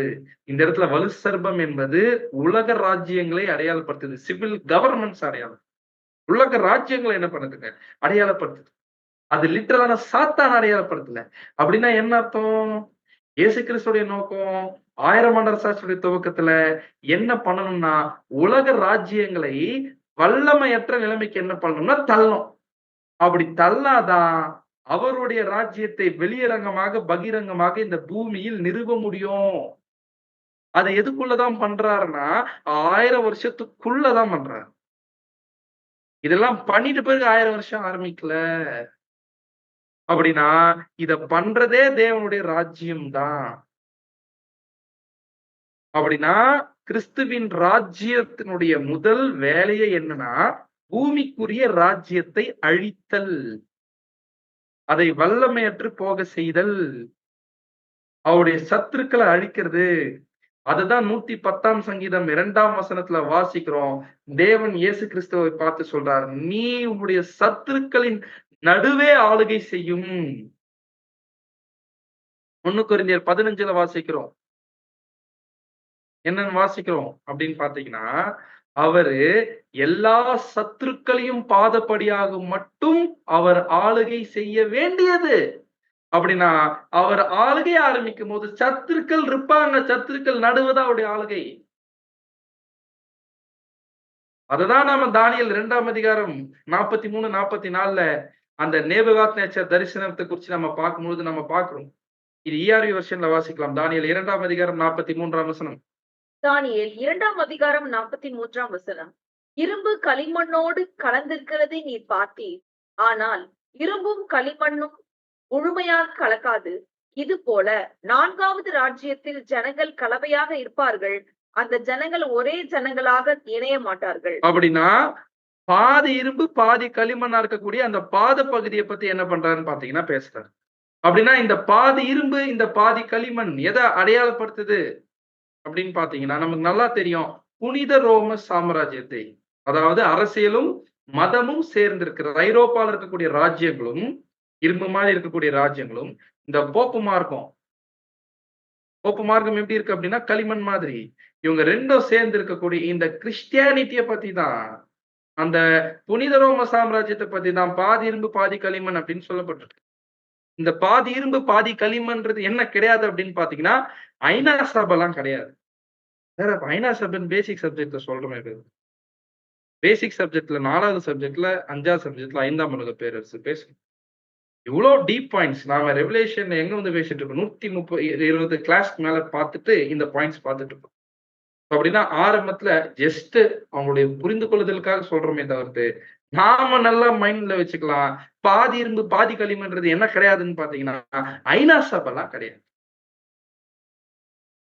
இந்த இடத்துல வலுசர்ப்பம் என்பது உலக ராஜ்யங்களை அடையாளப்படுத்துது. சிவில் கவர்னன்ட்ஸ் அடையாளம். உலக ராஜ்யங்களை என்ன பண்ணுதுங்க? அடையாளப்படுத்துது. அது லிட்டரலான சாத்தான் அடையாளப்படுத்தல. அப்படின்னா என்ன அர்த்தம்? இயேசு கிறிஸ்துடைய நோக்கம் 1000 ஆண்டு அரசாட்சியுடைய துவக்கத்துல என்ன பண்ணணும்னா, உலக ராஜ்யங்களை வல்லமையற்ற நிலைமைக்கு என்ன பண்ணணும்னா தள்ளணும். அப்படி தள்ளாதான் அவருடைய ராஜ்யத்தை வெளியரங்கமாக, பகிரங்கமாக இந்த பூமியில் நிறுவ முடியும். அது எதுக்குள்ளதான் பண்றாருன்னா, 1000 வருஷத்துக்குள்ளதான் பண்றாரு. இதெல்லாம் பண்ணிட்ட பிறகு 1000 வருஷம் ஆரம்பிக்கல. அப்படின்னா, இத பண்றதே தேவனுடைய ராஜ்யம் தான். அப்படின்னா, கிறிஸ்துவின் ராஜ்யத்தினுடைய முதல் வேலையே என்னன்னா, பூமிக்குரிய ராஜ்யத்தை அழித்தல். அதை வல்லமையற்று போக செய்தல். அவருடைய சத்துருக்களை அழிக்கிறது. அதுதான் 110ஆம் சங்கீதம் 2ஆம் வசனத்துல வாசிக்கிறோம். தேவன் இயேசு கிறிஸ்துவை பார்த்து சொல்றார், "நீ உம்முடைய சத்துருக்களின் நடுவே ஆளுகை செய்யும்." 1 கொரிந்தியர் 15ல வாசிக்கிறோம். என்னன்னு வாசிக்கிறோம் அப்படின்னு பார்த்தீங்கன்னா, அவரு எல்லா சத்துருக்களையும் பாதபடியாக மட்டும் அவர் ஆளுகை செய்ய வேண்டியது. அப்படின்னா, அவர் ஆளுகை ஆரம்பிக்கும்போது சத்துருக்கள் இருப்பாங்க. சத்துருக்கள் நடுவுதான் அவருடைய ஆளுகை. அததான் நாம தானியேல் 2ஆம் அதிகாரம் 43, 44ல அந்த நேபுகாத்நேச்சர் தரிசனத்தை குறிச்சு நம்ம பார்க்கும்பொழுது நம்ம பார்க்கிறோம். இது ERV வெர்ஷன்ல வாசிக்கலாம். தானியேல் 2ஆம் அதிகாரம் 43ஆம் வசனம். தானியேல் 2ஆம் அதிகாரம் 43ஆம் வசனம். இரும்பு களிமண்ணோடு கலந்திருக்கிறதை நீர் பார்த்தீர். ஆனால் இரும்பும் களிமண்ணும் முழுமையாக கலக்காது. இது போல 4வது ராஜ்யத்தில் ஜனங்கள் கலவையாக இருப்பார்கள். அந்த ஜனங்கள் ஒரே ஜனங்களாக இணைய மாட்டார்கள். அப்படின்னா, பாதி இரும்பு, பாதி களிமண்ணா இருக்கக்கூடிய அந்த பாத பகுதியை பத்தி என்ன பண்றாருன்னு பார்த்தீங்கன்னா பேசுறாரு. அப்படின்னா, இந்த பாதி இரும்பு, இந்த பாதி களிமண் எத அடையாளப்படுத்துது அப்படின்னு பார்த்தீங்கன்னா, நமக்கு நல்லா தெரியும். புனித ரோம சாம்ராஜ்யத்தை. அதாவது அரசியலும், மதமும் சேர்ந்திருக்கிற ஐரோப்பால இருக்கக்கூடிய ராஜ்யங்களும், இரும்பு மாரி இருக்கக்கூடிய ராஜ்யங்களும், இந்த போப்பு மார்க்கம். போப்பு மார்க்கம் எப்படி இருக்கு அப்படின்னா, களிமண் மாதிரி. இவங்க 2ம் சேர்ந்து இருக்கக்கூடிய இந்த கிறிஸ்டியானிட்டிய பத்தி தான். அந்த புனித ரோம சாம்ராஜ்யத்த பத்தி தான் பாதி இரும்பு, பாதி களிமண் அப்படின்னு சொல்லப்பட்டிருக்கு. இந்த பாதி இரும்பு, பாதி களிமண்ன்றது என்ன கிடையாது அப்படின்னு பார்த்தீங்கன்னா, ஐநா சபைலாம் கிடையாது. வேற ஐநா சபைன்னு பேசிக் சப்ஜெக்ட்ல சொல்றோமே இது. பேசிக் சப்ஜெக்ட்ல 4வது சப்ஜெக்ட்ல, 5வது சப்ஜெக்ட்ல 5ஆம் உலக பேரரசு பேசுறோம். இவ்ளோ டீப் பாயிண்ட்ஸ் நாம ரெவலேஷன்ல எங்க வந்து பேசிட்டு இருக்கோம். 120 கிளாஸ்க்கு மேல பார்த்துட்டு இந்த பாயிண்ட்ஸ் பார்த்துட்டு இருக்கோம். அப்படின்னா ஆரம்பத்துல ஜஸ்ட் அவங்களுடைய புரிந்து கொள்ளுதலுக்காக சொல்றோமே தவிர்த்து நாம நல்லா மைண்ட்ல வச்சுக்கலாம். பாதி இரும்பு பாதி களிமண்றது என்ன கிடையாதுன்னு பாத்தீங்கன்னா ஐநா சபைலாம் கிடையாது.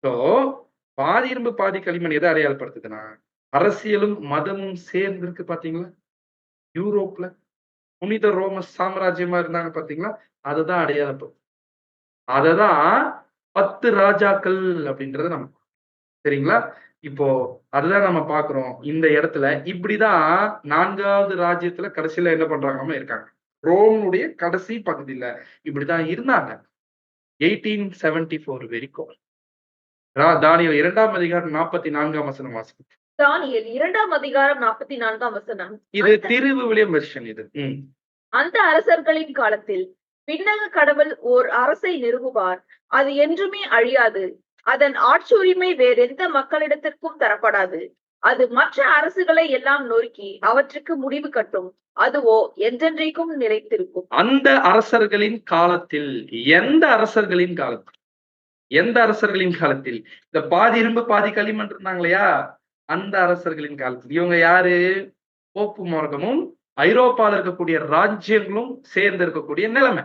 சோ பாதி இரும்பு பாதி களிமண் எதை அடையாளப்படுத்துதுன்னா அரசியலும் மதமும் சேர்ந்து இருக்கு பாத்தீங்களா? யூரோப்ல புனித ரோம சாம்ராஜ்யமா இருந்தாங்க பாத்தீங்களா? அதுதான் அடையாளப்படுத்தும். அததான் 10 ராஜாக்கள் அப்படின்றத நம்ம சரிங்களா? இப்போ அதுதான் நம்ம பார்க்கிறோம். இந்த இடத்துல இப்படிதான் 4வது ராஜ்யத்துல கடைசியில என்ன பண்றாங்களாமா இருக்காங்க. ரோமுடைய கடைசி பகுதியில இப்படிதான் இருந்தாங்க. 1874 வரைக்கும். தானியேல் 2ஆம் அதிகாரம் 44ஆம் வசனம் வாசிங்க. தானியேல் 2ஆம் அதிகாரம் 44ஆம் வசனம். இது திருவிவிலியம் வெர்ஷன் இது. அந்த அரசர்களின் காலத்தில் விண்ணக கடவுள் ஓர் அரசை நிறுவுவார். அது என்றுமே அழியாது. அதன் ஆட்சியுரிமை வேறெந்த மக்களிடத்திற்கும் தரப்படாது. அது மற்ற அரசுகளை எல்லாம் நொறுக்கி அவற்றுக்கு முடிவு கட்டும். அதுவோ என்றென்றைக்கும் நிலைத்திருக்கும். அந்த அரசர்களின் காலத்தில் எந்த அரசர்களின் காலத்தில் எந்த அரசர்களின் காலத்தில் இந்த பாதி இரும்பு பாதி களிமண் இருந்தாங்க இல்லையா? அந்த அரசர்களின் காலத்தில் இவங்க யாரு? போப்பு மார்க்கமும் ஐரோப்பால இருக்கக்கூடிய ராஜ்யங்களும் சேர்ந்து இருக்கக்கூடிய நிலைமை.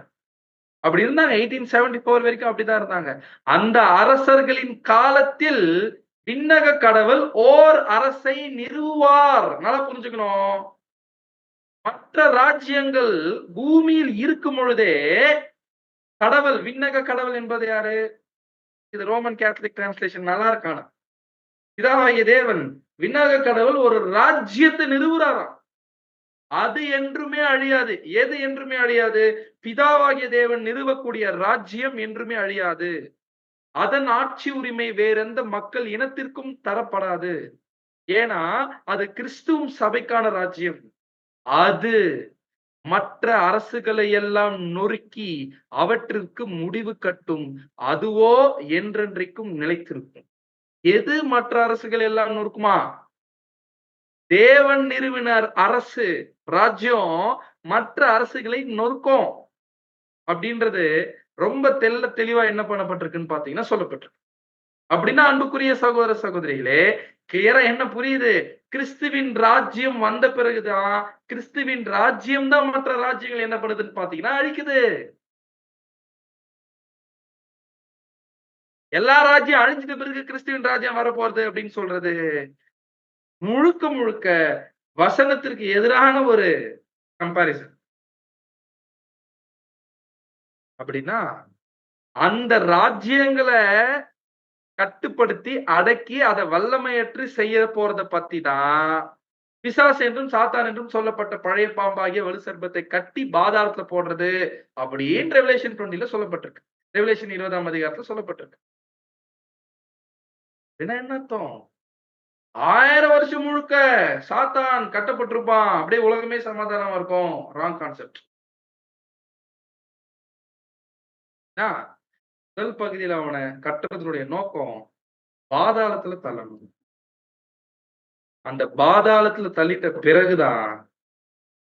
அப்படி இருந்தாங்க 1874 வரைக்கும் அப்படிதான் இருந்தாங்க. அந்த அரசர்களின் காலத்தில் விண்ணக கடவுள் ஓர் அரசை நிறுவுவார். நல்லா புரிஞ்சுக்கணும். மற்ற ராஜ்யங்கள் பூமியில் இருக்கும் பொழுதே கடவுள் விண்ணக கடவுள் என்பது யாரு? இது ரோமன் கேத்தலிக் டிரான்ஸ்லேஷன் நல்லா இருக்கான. பிதாவாகிய தேவன் விண்ணக கடவுள் ஒரு ராஜ்யத்தை நிறுவுறாராம். அது என்றுமே அழியாது. எது என்றுமே அழியாது? பிதாவாகிய தேவன் நிறுவக்கூடிய ராஜ்யம் என்றுமே அழியாது. அதன் ஆட்சி உரிமை வேறெந்த மக்கள் இனத்திற்கும் தரப்படாது. ஏன்னா அது கிறிஸ்துவும் சபைக்கான ராஜ்யம். அது மற்ற அரசுகளை எல்லாம் நொறுக்கி அவற்றிற்கு முடிவு கட்டும். அதுவோ என்றென்றைக்கும் நிலைத்திருக்கும். எது மற்ற அரசுகள் எல்லாம் நொறுக்குமா? தேவன் நிறுவினர் அரசு ராஜ்யம் மற்ற அரசுகளை நொறுக்கும் அப்படின்றது ரொம்ப தெளிவா என்ன பண்ணப்பட்டிருக்குன்னு பாத்தீங்கன்னா சொல்லப்பட்டிருக்கு. அப்படின்னா அன்புக்குரிய சகோதர சகோதரிகளே கிளியரா என்ன புரியுது? கிறிஸ்துவின் ராஜ்யம் வந்த பிறகுதான் கிறிஸ்துவின் ராஜ்யம் தான் மற்ற ராஜ்யங்கள் என்ன பண்ணுதுன்னு பாத்தீங்கன்னா அழிக்குது. எல்லா ராஜ்யம் அழிஞ்சிட்ட பிறகு கிறிஸ்துவின் ராஜ்யம் வரப்போறது அப்படின்னு சொல்றது முழுக்க முழுக்க வசனத்திற்கு எதிரான ஒரு கம்பாரிசன். அப்படின்னா அந்த ராஜ்யங்களை கட்டுப்படுத்தி அடக்கி அதை வல்லமையற்று செய்ய போறத பத்தி தான் பிசாசு என்றும் சாத்தான் என்றும் சொல்லப்பட்ட பழைய பாம்பாகிய வலு சர்ப்பத்தை கட்டி பாதாளத்துல போடுறது அப்படின்னு ரெவலேஷன் 20ல சொல்லப்பட்டிருக்கு. ரெவலேஷன் 20ஆம் அதிகாரத்துல சொல்லப்பட்டிருக்கு. என்ன அர்த்தம்? 1000 வருஷம் முழுக்க சாத்தான் கட்டப்பட்டிருப்பான். அப்படியே உலகமே சமாதானமா இருக்கும். Wrong concept. முதல் பகுதியில் அவனை கட்டுறதுடைய நோக்கம் பாதாளத்துல தள்ளணும். அந்த பாதாளத்துல தள்ளிட்ட பிறகுதான்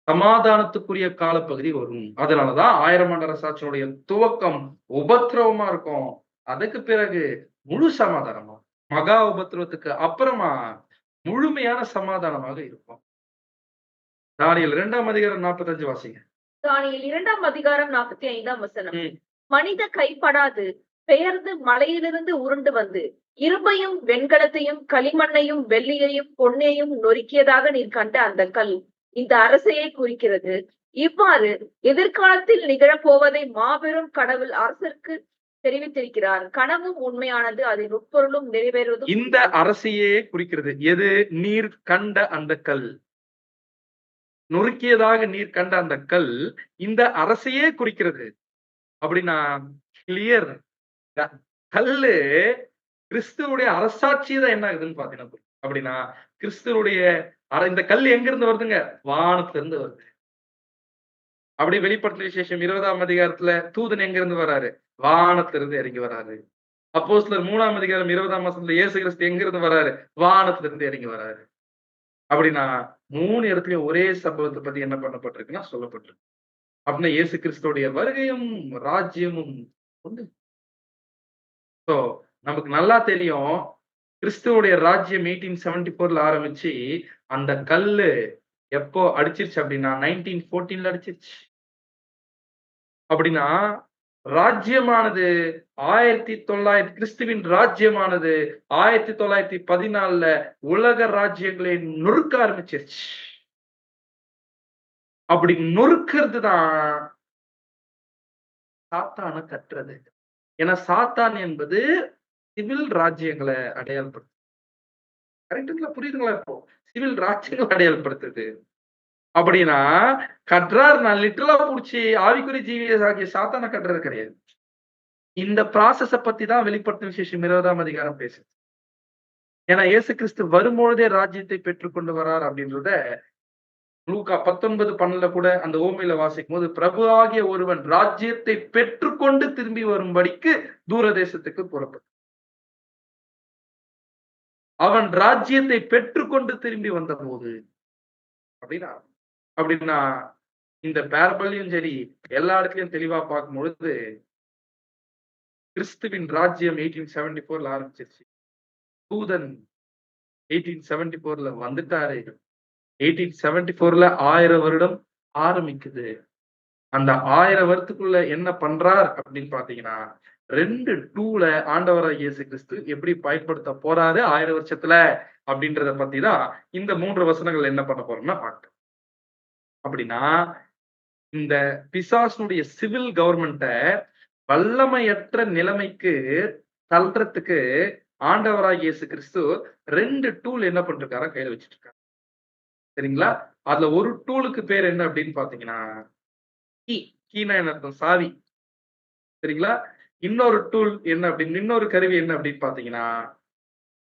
சமாதானத்துக்குரிய காலப்பகுதி வரும். அதனாலதான் 1000 ஆண்டு அரசாட்சியினுடைய துவக்கம் உபத்திரவமா இருக்கும். அதுக்கு பிறகு முழு சமாதானமா மகா உபத்திரவத்துக்கு அப்புறமா முழுமையான சமாதானமாக இருக்கும். தானியேல் 2ஆம் அதிகாரம் 45 வாசிங்க. தானியேல் 2ஆம் அதிகாரம் 45ஆம் வசனம். மனித கைப்படாது பெயர்ந்து மலையிலிருந்து உருண்டு வந்து இரும்பையும் வெண்கலத்தையும் களிமண்ணையும் வெள்ளியையும் பொன்னையும் நொறுக்கியதாக நீர் கண்ட அந்த கல் இந்த அரசையை குறிக்கிறது. இவ்வாறு எதிர்காலத்தில் நிகழப்போவதை மாபெரும் கடவுள் அரசருக்கு தெரிவித்திருக்கிறார். கனவும் உண்மையானது, அதன் உட்பொருளும் நிறைவேறுவதும். இந்த அரசையே குறிக்கிறது. எது? நீர் கண்ட அந்த கல், நொறுக்கியதாக நீர் கண்ட அந்த கல் இந்த அரசையே குறிக்கிறது. அப்படின்னா கிளியர். கல்லு கிறிஸ்துவுடைய அரசாட்சி தான் என்ன ஆகுதுன்னு பாத்தீங்கன்னா அப்படின்னா கிறிஸ்துவுடைய இந்த கல் எங்க இருந்து வருதுங்க? வானத்துல இருந்து வருது. அப்படி வெளிப்படுத்தின விசேஷம் 20ஆம் அதிகாரத்துல தூதன் எங்க இருந்து வராரு? வானத்துல இருந்து இறங்கி வராரு. அப்போஸ்தலர் 3ஆம் அதிகாரம் 20ஆம் வசனத்துல இயேசு கிறிஸ்து எங்க இருந்து வராரு? வானத்துல இருந்து இறங்கி வராரு. அப்படின்னா 3 இடத்துலயும் ஒரே சம்பவத்தை பத்தி என்ன பண்ணப்பட்டிருக்குன்னா சொல்லப்பட்டிருக்கு. அப்படின்னா இயேசு கிறிஸ்துடைய வருகையும் ராஜ்யமும் உண்டு. சோ நமக்கு நல்லா தெரியும் கிறிஸ்துவோடைய ராஜ்யம் 1874ல ஆரம்பிச்சு அந்த கல்லு எப்போ அடிச்சிருச்சு அப்படின்னா 1914ல அடிச்சிருச்சு. அப்படின்னா ராஜ்யமானது 1900 கிறிஸ்துவின் ராஜ்யமானது 1914ல உலக ராஜ்யங்களை நொறுக்க ஆரம்பிச்சிருச்சு. அப்படி நொறுக்கிறது தான் சாத்தான கட்டுறது. ஏன்னா சாத்தான் என்பது சிவில் ராஜ்யங்களை அடையாளப்படுத்து. கரெக்ட்டுங்களா? புரியுதுங்களா இப்போ? சிவில் ராஜ்யங்களை அடையாளப்படுத்துது. அப்படின்னா கற்றார் நான் லிட்டரலா புடிச்சு ஆவிக்குரிய ஜீவிய சாத்தான கட்டுறது கிடையாது. இந்த ப்ராசஸ பத்தி தான் வெளிப்படுத்தும் விசேஷம் 20ஆம் அதிகாரம் பேசுது. ஏன்னா இயேசு கிறிஸ்து வரும்பொழுதே ராஜ்யத்தை பெற்றுக்கொண்டு வரார் அப்படின்றத லூக்கா 19:12 கூட அந்த ஓமையில வாசிக்கும்போது பிரபு ஆகிய ஒருவன் ராஜ்யத்தை பெற்றுக்கொண்டு திரும்பி வரும்படிக்கு தூரதேசத்துக்கு புறப்பட்டான். அவன் ராஜ்யத்தை பெற்றுக்கொண்டு திரும்பி வந்தபோது அப்படின்னா அப்படின்னா இந்த பேரபிளையும் சரி எல்லா இடத்துலயும் தெளிவா பார்க்கும் பொழுது கிறிஸ்துவின் ராஜ்யம் 1874ல ஆரம்பிச்சிருச்சு. தூதன் 1874ல வந்துட்டாரு. 1874ல 1000 வருடம் ஆரம்பிக்குது. அந்த 1000 வருடத்துக்குள்ள என்ன பண்றார் அப்படின்னு பாத்தீங்கன்னா 2:2ல ஆண்டவராகிய இயேசு கிறிஸ்து எப்படி பயன்படுத்த போறாரு 1000 வருஷத்துல அப்படின்றத பத்தி தான் இந்த 3 வசனங்கள் என்ன பண்ண போறோம்னா பார்க்கலாம். அப்படின்னா இந்த பிசாசுடைய சிவில் கவர்மெண்ட்ட வல்லமையற்ற நிலைமைக்கு தள்ளுறதுக்கு ஆண்டவராகிய இயேசு கிறிஸ்து 2 டூல் என்ன பண்ணிருக்காரா கையில வச்சிட்டு இருக்காரு. சரிங்களா? அதுல ஒரு டூலுக்கு பேர் என்ன அப்படின்னு பாத்தீங்கன்னா கீ. கீனா என்ன அர்த்தம்? சாவி. சரிங்களா? இன்னொரு டூல் என்ன அப்படின்னு இன்னொரு கருவி என்ன அப்படின்னு பாத்தீங்கன்னா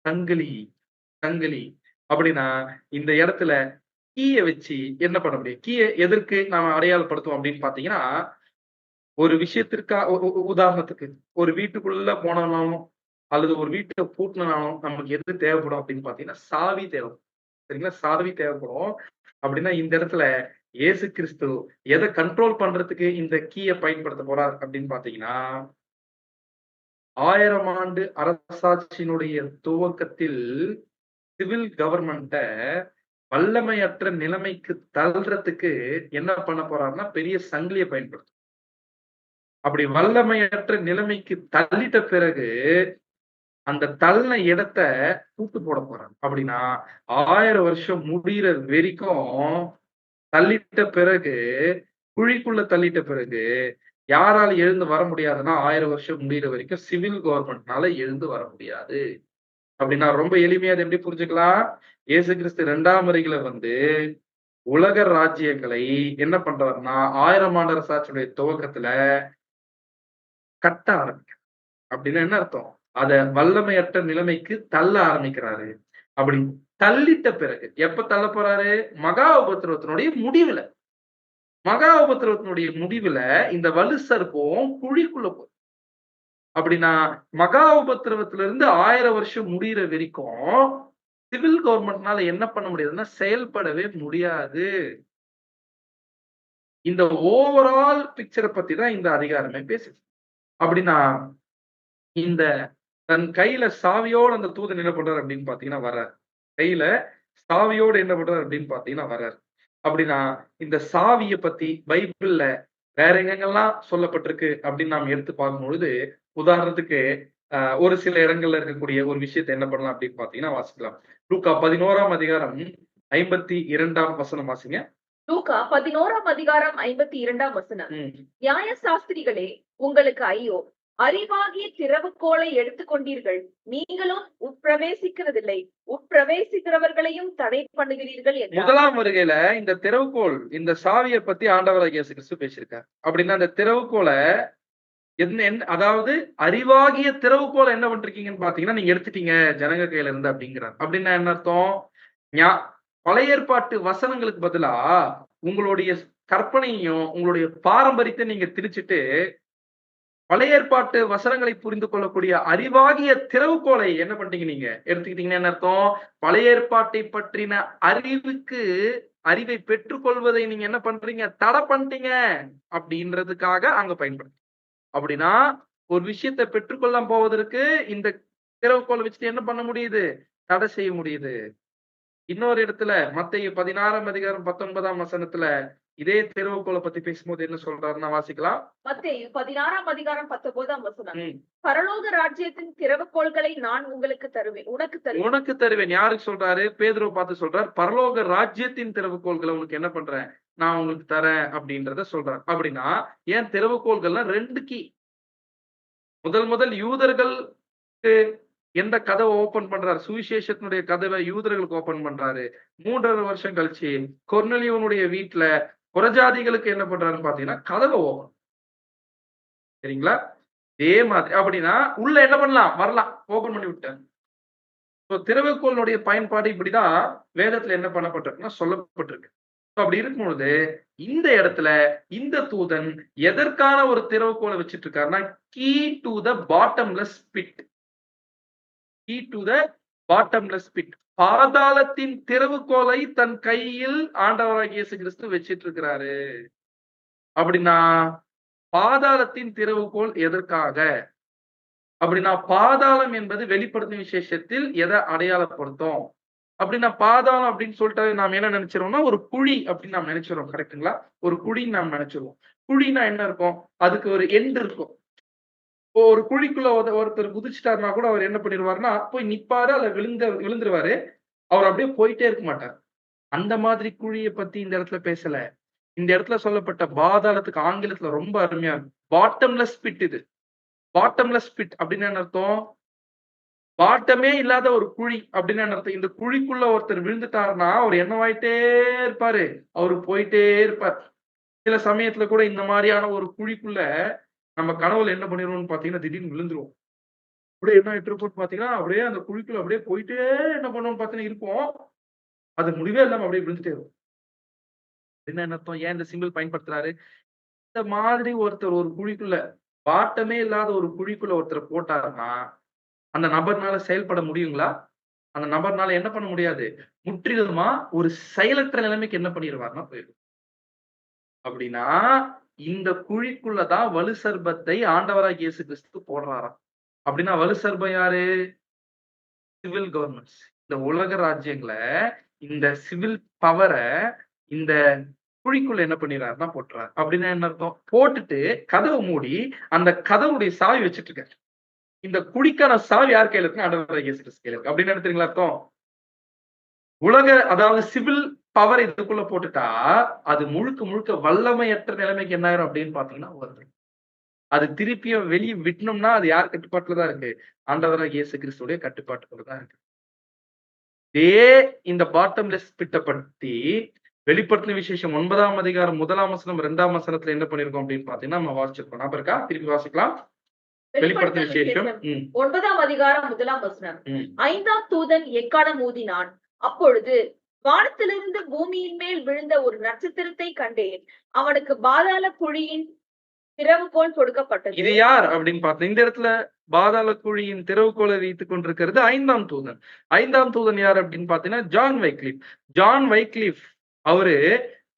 சங்கிலி. சங்கிலி. அப்படின்னா இந்த இடத்துல கீய வச்சு என்ன பண்ண முடியும்? கீய எதற்கு நாம அடையாளப்படுத்துவோம் அப்படின்னு பாத்தீங்கன்னா ஒரு விஷயத்திற்கா உதாரணத்துக்கு ஒரு வீட்டுக்குள்ள போனாலும் அல்லது ஒரு வீட்டை பூட்டினாலும் நமக்கு எது தேவைப்படும் அப்படின்னு பாத்தீங்கன்னா சாவி தேவைப்படும். சரிங்களா? சாவி தேவைப்படும். அப்படின்னா இந்த இடத்துல இயேசு கிறிஸ்து எதை கண்ட்ரோல் பண்றதுக்கு இந்த கீயை பயன்படுத்த போறார் அப்படின்னு பாத்தீங்கன்னா 1000 ஆண்டு அரசாட்சியினுடைய துவக்கத்தில் சிவில் கவர்மெண்ட்ட வல்லமையற்ற நிலைமைக்கு தள்ளுறதுக்கு என்ன பண்ண போறாருன்னா பெரிய சங்கிலியை பயன்படுத்தும். அப்படி வல்லமையற்ற நிலைமைக்கு தள்ளிட்ட பிறகு அந்த தள்ளின இடத்த தூத்து போட போறாங்க. அப்படின்னா 1000 வருஷம் முடிகிற வரைக்கும் தள்ளிட்ட பிறகு குழிக்குள்ள தள்ளிட்ட பிறகு யாரால எழுந்து வர முடியாதுன்னா 1000 வருஷம் முடிகிற வரைக்கும் சிவில் கவர்மெண்ட்னால எழுந்து வர முடியாது. அப்படின்னா ரொம்ப எளிமையா அதை எப்படி புரிஞ்சுக்கலாம்? இயேசு கிறிஸ்து 2ஆம் வருகையில வந்து உலக ராஜ்யங்களை என்ன பண்றாருன்னா 1000 ஆண்டு அரசாட்சியுடைய துவக்கத்துல கட்ட ஆரம்பிக்கிறார். அப்படின்னா என்ன அர்த்தம்? அத வல்லமையற்ற நிலைமைக்கு தள்ள ஆரம்பிக்கிறாரு. அப்படி தள்ளிட்ட பிறகு எப்ப தள்ள போறாரு? மகா உபத்திரவத்தினுடைய முடிவுல. மகா உபத்திரவத்தினுடைய முடிவுல இந்த வலு சர்ப்பம் குழிக்குள்ள போகுது. அப்படின்னா மகா உபத்திரவத்துல இருந்து 1000 வருஷம் முடிகிற வரைக்கும் சிவில் கவர்மெண்ட்னால என்ன பண்ண முடியாதுன்னா செயல்படவே முடியாது. இந்த ஓவரால் பிக்சரை பத்தி தான் இந்த அதிகாரமே பேசுது. அப்படின்னா இந்த தன் கையில சாவியோட அந்த தூதன் என்ன பண்றாரு அப்படின்னு பாத்தீங்கன்னா வர்றாரு. கையில சாவியோட என்ன பண்றாரு அப்படின்னு பாத்தீங்கன்னா வர்றாரு. அப்படின்னா இந்த சாவிய பத்தி பைபிள்ல வேற எங்கெங்கெல்லாம் சொல்லப்பட்டிருக்கு அப்படின்னு நாம் எடுத்து பார்க்கும் பொழுது உதாரணத்துக்கு ஒரு சில இடங்கள்ல இருக்கக்கூடிய ஒரு விஷயத்தை என்ன பண்ணலாம் அப்படின்னு பாத்தீங்கன்னா வாசிக்கலாம். லூக்கா 11ஆம் அதிகாரம் 52ஆம் வசனம் வாசிங்க. லூக்கா 11ஆம் அதிகாரம் 52ஆம் வசனம். நியாய சாஸ்திரிகளே உங்களுக்கு ஐயோ, அறிவாகிய திறவுகோலை எடுத்துக்கொண்டீர்கள், நீங்களும் உட்பிரவேசிக்கிறதில்லை, உட்பிரவேசிக்கிறவர்களையும் தடை பண்ணுகிறீர்கள் என்றார். முதலாம் வருகையில இந்த திறவுகோல் இந்த சாவியை பத்தி ஆண்டவராகிய இயேசு கிறிஸ்து பேசியிருக்கார். அப்படின்னா அந்த திறவுகோலை அதாவது அறிவாகிய திறவுகோலை என்ன பண்றீங்கன்னு பாத்தீங்கன்னா நீங்க எடுத்துட்டீங்க ஜனங்க கையில இருந்து அப்படிங்கிறார். அப்படின்னா என்ன அர்த்தம்? பழைய ஏற்பாட்டு வசனங்களுக்கு பதிலா உங்களுடைய கற்பனையும் உங்களுடைய பாரம்பரியத்தை நீங்க திணிச்சிட்டு பழைய ஏற்பாட்டு வசனங்களை புரிந்து கொள்ளக்கூடிய அறிவாகிய திறவுகோலை என்ன பண்றீங்க நீங்க எடுத்துக்கிட்டீங்கன்னா என்ன அர்த்தம்? பழைய ஏற்பாட்டை பற்றின அறிவை பெற்றுக்கொள்வதை நீங்க என்ன பண்றீங்க? தடை பண்ணிட்டீங்க அப்படின்றதுக்காக அங்க பயன்படுத்து. அப்படின்னா ஒரு விஷயத்தை பெற்றுக்கொள்ள போவதற்கு இந்த திறவுகோலை வச்சுட்டு என்ன பண்ண முடியுது? தடை செய்ய முடியுது. இன்னொரு இடத்துல மத்தேயு 16ஆம் அதிகாரம் 19ஆம் வசனத்துல இதே திறவுகோலை பத்தி பேசும்போது என்ன சொல்றாருன்னா வாசிக்கலாம். மத்தேயு 16ஆம் அதிகாரம் 19ஆம் வசனம். ம். பரலோக ராஜ்யத்தின் திறவுகோல்களை நான் உங்களுக்கு தருவேன். உனக்கு தருவேன். உனக்கு தருவேன். யாருக்கு சொல்றாரு? பேதுருவ பார்த்து சொல்றார். பரலோக ராஜ்யத்தின் திறவுகோல்களை உனக்கு என்ன பண்றேன்? நான் உங்களுக்கு தரேன் அப்படின்றத சொல்றார். அப்படின்னா ஏன் திறவுகோல்கள்லாம் 2 கீ. முதல் யூதர்களுக்கு எந்த கதவை ஓபன் பண்றாரு? சுவிசேஷத்தினுடைய கதவை யூதர்களுக்கு ஓபன் பண்றாரு. 3½ வருஷம் கழிச்சு கொர்நேலியுனுடைய வீட்ல புறஜாதிகளுக்கு என்ன பண்றாருன்னு பார்த்தீங்கன்னா, கதவை ஓபன். சரிங்களா? இதே மாதிரி அப்படின்னா உள்ள என்ன பண்ணலாம்? வரலாம். ஓபன் பண்ணி விட்டார். திறவுகோலினுடைய பயன்பாடு இப்படிதான் வேதத்துல என்ன பண்ணப்பட்டிருக்குன்னா சொல்லப்பட்டிருக்கு. அப்படி இருக்கும்பொழுது இந்த இடத்துல இந்த தூதன் எதற்கான ஒரு திறவுகோலை வச்சிட்டு இருக்காருன்னா, key to the bottomless pit. Key to the bottomless pit. பாதாளத்தின் திறவுகோலை தன் கையில் ஆண்டவராகிய இயேசு கிறிஸ்து வச்சிட்டு இருக்கிறாரு. அப்படின்னா பாதாளத்தின் திறவுகோல் எதற்காக? அப்படின்னா பாதாளம் என்பது வெளிப்படுத்தும் விசேஷத்தில் எதை அடையாளப்படுத்தும்? அப்படின்னா பாதாளம் அப்படின்னு சொல்லிட்டு நாம என்ன நினைச்சிரோம்னா ஒரு குழி அப்படின்னு நாம் நினைச்சிரோம். கரெக்ட்டுங்களா? ஒரு குழின்னு நாம் நினைச்சிருவோம். குழின்னா என்ன இருக்கும்? அதுக்கு ஒரு எண்ட் இருக்கும். இப்போ ஒரு குழிக்குள்ள ஒருத்தர் குதிச்சுட்டாருன்னா கூட அவர் என்ன பண்ணிருவாருன்னா, போய் நிப்பாரு, அதுல விழுந்துருவாரு. அவர் அப்படியே போயிட்டே இருக்க மாட்டார். அந்த மாதிரி குழிய பத்தி இந்த இடத்துல பேசல. இந்த இடத்துல சொல்லப்பட்ட பாதாளத்துக்கு ஆங்கிலத்துல ரொம்ப அருமையா இருக்கும். பாட்டம்லெஸ் பிட் இது. பாட்டம்லெஸ் பிட் அப்படின்னு என்ன அர்த்தம்? பாட்டமே இல்லாத ஒரு குழி அப்படின்னு என்ன அர்த்தம்? இந்த குழிக்குள்ள ஒருத்தர் விழுந்துட்டாருன்னா, அவர் என்னவாயிட்டே இருப்பாரு. அவரு போயிட்டே இருப்பார். சில சமயத்துல கூட இந்த மாரியான ஒரு குழிக்குள்ள நம்ம கனவுல என்ன பண்ணிருவோம்னு பார்த்தீங்கன்னா, திடீர்னு விழுந்துருவோம். அப்படியே என்ன ஆயிட்டு இருக்கும்னு பார்த்தீங்கன்னா, அப்படியே அந்த குழிக்குள்ள அப்படியே போயிட்டே என்ன பண்ணுவோம்னு பார்த்தீங்கன்னா இருப்போம். அது முடிவே இல்லாம அப்படியே விழுந்துட்டே இருக்கும். என்ன அர்த்தம்? ஏன் இந்த சிம்பல் பயன்படுத்துறாரு? இந்த மாதிரி ஒருத்தர் ஒரு குழிக்குள்ள பாட்டமே இல்லாத ஒரு குழிக்குள்ள ஒருத்தர போட்டாருன்னா, அந்த நபர்னால செயல்பட முடியுங்களா? அந்த நபர்னால என்ன பண்ண முடியாது? முற்றிலுமா ஒரு செயலற்ற நிலைமைக்கு என்ன பண்ணிருவார்ன்னா போயிருவார். அப்படின்னா, இந்த குழிக்குள்ள தான் வலு சர்ப்பத்தை ஆண்டவராகிய இயேசு கிறிஸ்து போடுறாராம். அப்படின்னா வலு சர்ப்பம் யாரு? சிவில் கவர்னன்ட்ஸ். இந்த உலக ராஜ்யங்கள, இந்த சிவில் பவர இந்த குழிக்குள்ள என்ன பண்ணிறாருன்னா போட்டுறாரு. அப்படின்னா என்ன அர்த்தம்? போட்டுட்டு கதவ மூடி, அந்த கதவுடைய சாவி வச்சுட்டு இருக்காரு. இந்த குழிக்கான சாவி யார் கையில இருக்குன்னா, ஆண்டவராகிய இயேசு கிறிஸ்து கையில இருக்கு. அப்படின்னு என்ன தெரியுங்களா அர்த்தம்? அதாவது சிவில் பவர் இதுக்குள்ள போட்டுட்டா, அது முழுக்க முழுக்க வல்லமையற்ற நிலைமைக்கு என்ன ஆயிரும் அப்படின்னு பார்த்தீங்கன்னா வந்துரும். அது திருப்பியும் வெளிய விட்டணும்னா, அது யார் கட்டுப்பாட்டுல தான் இருக்கு? ஆண்டவராகிய இயேசு கிறிஸ்துவுடைய கட்டுப்பாட்டுக்குள்ள தான் இருக்கு. இதே இந்த பாட்டம்லெஸ் பிட்ட பத்தி வெளிப்படுத்தின விசேஷம் 9ஆம் அதிகாரம் 1ஆம் வசனம் 2ஆம் வசனத்துல என்ன பண்ணியிருக்கோம் அப்படின்னு பார்த்தீங்கன்னா, நம்ம வாசிச்சிருக்கோம். ஞாபகம் இருக்கா? திருப்பி வாசிக்கலாம். வெளிப்படுத்தின விசேஷம் 9ஆம் அதிகாரம் 1ஆம் வசனம். ம். 5ஆம் தூதன் எக்காளம் ஊதினான். அப்பொழுது வானத்திலிருந்து பூமியின் மேல் விழுந்த ஒரு நட்சத்திரத்தை கண்டேன். அவனுக்கு பாதாள குழியின் திறவுகோல் கொடுக்கப்பட்டது. இது யார் அப்படின்னு பார்த்தா, இந்த இடத்துல பாதாள குழியின் திறவுகோலை வைத்துக் கொண்டிருக்கிறது 5ஆம் தூதன். 5ஆம் தூதன் யார் அப்படின்னு பார்த்தீங்கன்னா, ஜான் வைக்லிஃப். ஜான் வைக்லிஃப் அவரு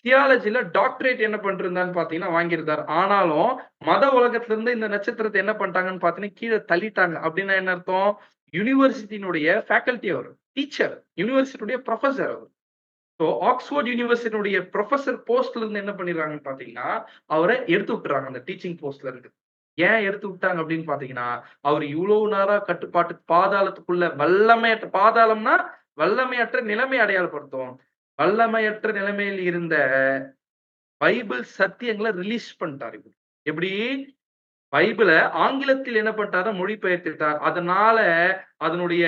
தியாலஜில டாக்டரேட் என்ன பண்ணிருந்தான்னு பார்த்தீங்கன்னா வாங்கியிருந்தார். ஆனாலும் மத உலகத்துல இருந்து இந்த நட்சத்திரத்தை என்ன பண்ணிட்டாங்கன்னு பார்த்தீங்கன்னா, கீழ தள்ளிட்டாங்க. அப்படின்னா என்ன அர்த்தம்? யூனிவர்சிட்டியினுடைய ஃபேக்கல்டி அவர். டீச்சர். யூனிவர்சிட்டியுடைய புரொஃபசர் அவர். சோ ஆக்ஸ்போர்ட் யூனிவர்சிட்டியுடைய புரொஃபசர் போஸ்ட்ல இருந்து என்ன பண்ணிடுறாங்கன்னு பார்த்தீங்கன்னா, அவர எடுத்து விட்டுறாங்க அந்த டீச்சிங் போஸ்ட்ல இருந்து. ஏன் எடுத்து விட்டாங்க அப்படின்னு பார்த்தீங்கன்னா, அவர் இவ்வளவு நேரம் கட்டுப்பாட்டு பாதாளத்துக்குள்ள வல்லமையற்ற பாதாளம்னா வல்லமையற்ற நிலைமை அடையாளப்படுத்தும். வல்லமையற்ற நிலைமையில் இருந்த பைபிள் சத்தியங்களை ரிலீஸ் பண்ணிட்டாரு. எப்படி? பைபிள ஆங்கிலத்தில் என்ன பண்ணிட்டாருன்னா மொழிபெயர்த்துட்டார். அதனால அதனுடைய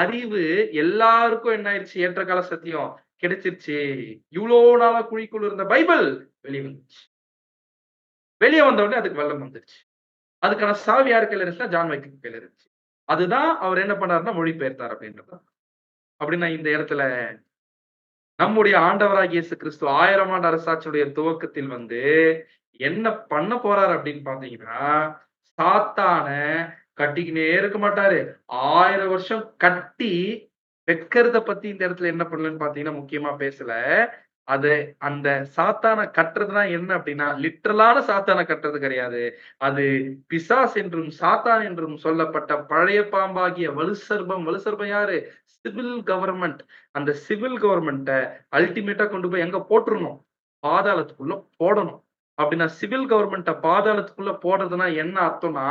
அறிவு எல்லாருக்கும் என்ன ஆயிடுச்சு? ஏற்றகால சத்தியம் கிடைச்சிருச்சு. இவ்ளோ நாளா குழிக்குள்ள இருந்த பைபிள் வெளிய வந்துச்சு. வெளிய வந்த உடனே அதுக்கு வெள்ளம் வந்துருச்சு. அதுக்கான சாவி யார் கையில இருந்துச்சுன்னா, ஜான் வைக்லிஃப் கையில இருந்துச்சு. அதுதான் அவர் என்ன பண்ணாருன்னா மொழிபெயர்த்தார் அப்படின்றது. அப்படின்னா இந்த இடத்துல நம்முடைய ஆண்டவராகிய இயேசு கிறிஸ்து 1000 ஆண்டு அரசாட்சியுடைய துவக்கத்தில் வந்து என்ன பண்ண போறாரு அப்படின்னு பார்த்தீங்கன்னா, சாத்தான கட்டிக்கினே இருக்க மாட்டாரு. 1000 வருஷம் கட்டி வைக்கிறத பத்தி இந்த இடத்துல என்ன பண்ணலன்னு பார்த்தீங்கன்னா, முக்கியமா பேசல. அது அந்த சாத்தான கட்டுறதுனா என்ன அப்படின்னா, லிட்டரலான சாத்தான கட்டுறது கிடையாது. அது பிசாஸ் என்றும், சாத்தான் என்றும் சொல்லப்பட்ட பழைய பாம்பாகிய வலுசர்ப்பம். வலுசர்ப்பம் யாரு? Civil government. அந்த சிவில் கவர்ன்மென்ட்ட அல்டிமேட்டா கொண்டு போய் எங்க போட்டுறணும்? பாதாளத்துக்குள்ள போடணும். அப்படின்னா சிவில் கவர்ன்மென்ட்ட பாதாளத்துக்குள்ள போடுறதுன்னா என்ன அர்த்தம்னா,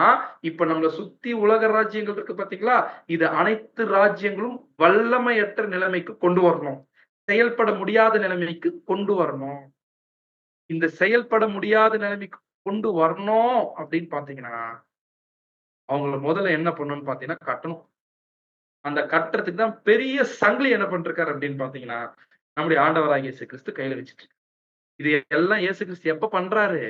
இப்ப நம்மள சுத்தி உலக ராஜ்யங்கள் இருக்கு பார்த்தீங்களா? இது அனைத்து ராஜ்யங்களும் வல்லமையற்ற நிலைமைக்கு கொண்டு வரணும். செயல்பட முடியாத நிலைமைக்கு கொண்டு வரணும். இந்த செயல்பட முடியாத நிலைமைக்கு கொண்டு வரணும் அப்படின்னு பார்த்தீங்கன்னா, அவங்கள முதல்ல என்ன பண்ணணும்னு பார்த்தீங்கன்னா கட்டணும். அந்த கட்டுறதுக்கு தான் பெரிய சங்கிலி என்ன பண்ணிருக்காரு அப்படின்னு பார்த்தீங்கன்னா, நம்முடைய ஆண்டவராகிய இயேசு கிறிஸ்து கையில வச்சுட்டு. இது எல்லாம் இயேசு கிறிஸ்து எப்ப பண்றாரு?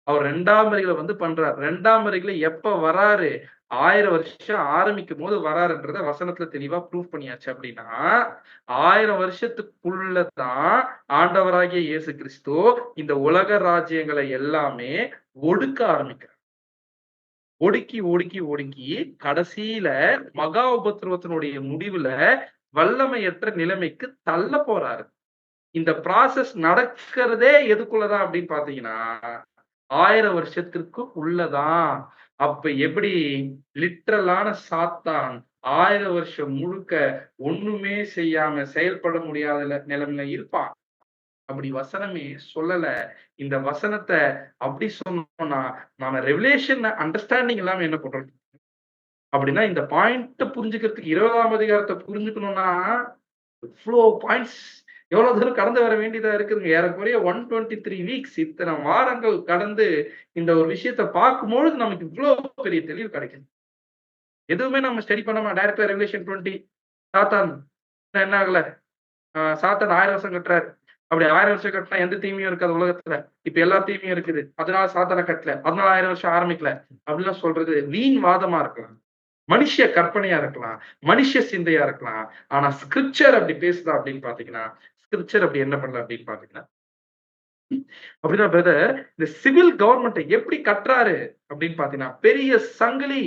அவர் 2ஆம் வருகையில வந்து பண்றாரு. 2ஆம் வருகையில எப்ப வராரு? 1000 வருஷம் ஆரம்பிக்கும்போது வராருன்றத வசனத்துல தெளிவா ப்ரூஃப் பண்ணியாச்சு அப்படின்னா, 1000 வருஷத்துக்குள்ள தான் ஆண்டவராகிய இயேசு கிறிஸ்து இந்த உலக ராஜ்யங்களை எல்லாமே ஒடுக்க ஆரம்பிக்கிறார். ஒடுக்கி, ஒடுக்கி, ஒடுக்கி கடைசியில மகா உபத்திரவத்தினுடைய முடிவுல வல்லமையற்ற நிலைமைக்கு தள்ள போறாரு. இந்த ப்ராசஸ் நடக்கிறதே எதுக்குள்ளதான் அப்படின்னு பார்த்தீங்கன்னா, 1000 வருஷத்திற்கு உள்ளதான். அப்ப எப்படி லிட்டரலான சாத்தான் 1000 வருஷம் முழுக்க ஒண்ணுமே செய்யாம செயல்பட முடியாத நிலைமையில இருப்பான். அப்படி வசனமே சொல்லல. இந்த வசனத்த அப்படி சொன்னோம்னா, நாம ரெவலேஷன் அண்டர்ஸ்டாண்டிங் இல்லாம என்ன பண்றோம்? அப்படின்னா இந்த பாயிண்ட்ட புரிஞ்சுக்கிறதுக்கு 20ஆம் அதிகாரத்த புரிஞ்சுக்கணும்னா, இவ்ளோ பாயிண்ட்ஸ் எவ்வளவு தூரம் கடந்து வர வேண்டியதா இருக்குதுங்க. ஏறக்குறைய 123 வீக்ஸ் இத்தன வாரங்கள் கடந்து இந்த ஒரு விஷயத்த பார்க்கும்பொழுது நமக்கு இவ்ளோ பெரிய தெளிவு கிடைக்குது. எதுவுமே நம்ம ஸ்டடி பண்ணாம டைரக்ட்டா ரெவலேஷன் 20 சாத்தான் என்ன ஆகல? சாத்தான் 1000 வருஷம் கட்டுறாரு. அப்படி 1000 வருஷம் கட்டுனா எந்த தீமையும் இருக்காது உலகத்துல. இப்ப எல்லா தீமையும் இருக்குது. அதனால சாத்தான கட்டல. அதனால 1000 வருஷம் ஆரம்பிக்கல. அப்படிலாம் சொல்றது வீண் வாதமா இருக்கலாம். மனுஷ கற்பனையா இருக்கலாம். மனுஷ சிந்தையா இருக்கலாம். ஆனா ஸ்கிரிப்சர் அப்படி பேசுதா அப்படின்னு பார்த்தீங்கன்னா, ஸ்கிரிப்சர் அப்படி என்ன பண்ணல அப்படின்னு பார்த்தீங்கன்னா, அப்படின்னா பிரதர் இந்த சிவில் கவர்ன்மெண்ட்ட எப்படி கட்டுறாரு அப்படின்னு பார்த்தீங்கன்னா, பெரிய சங்கிலி.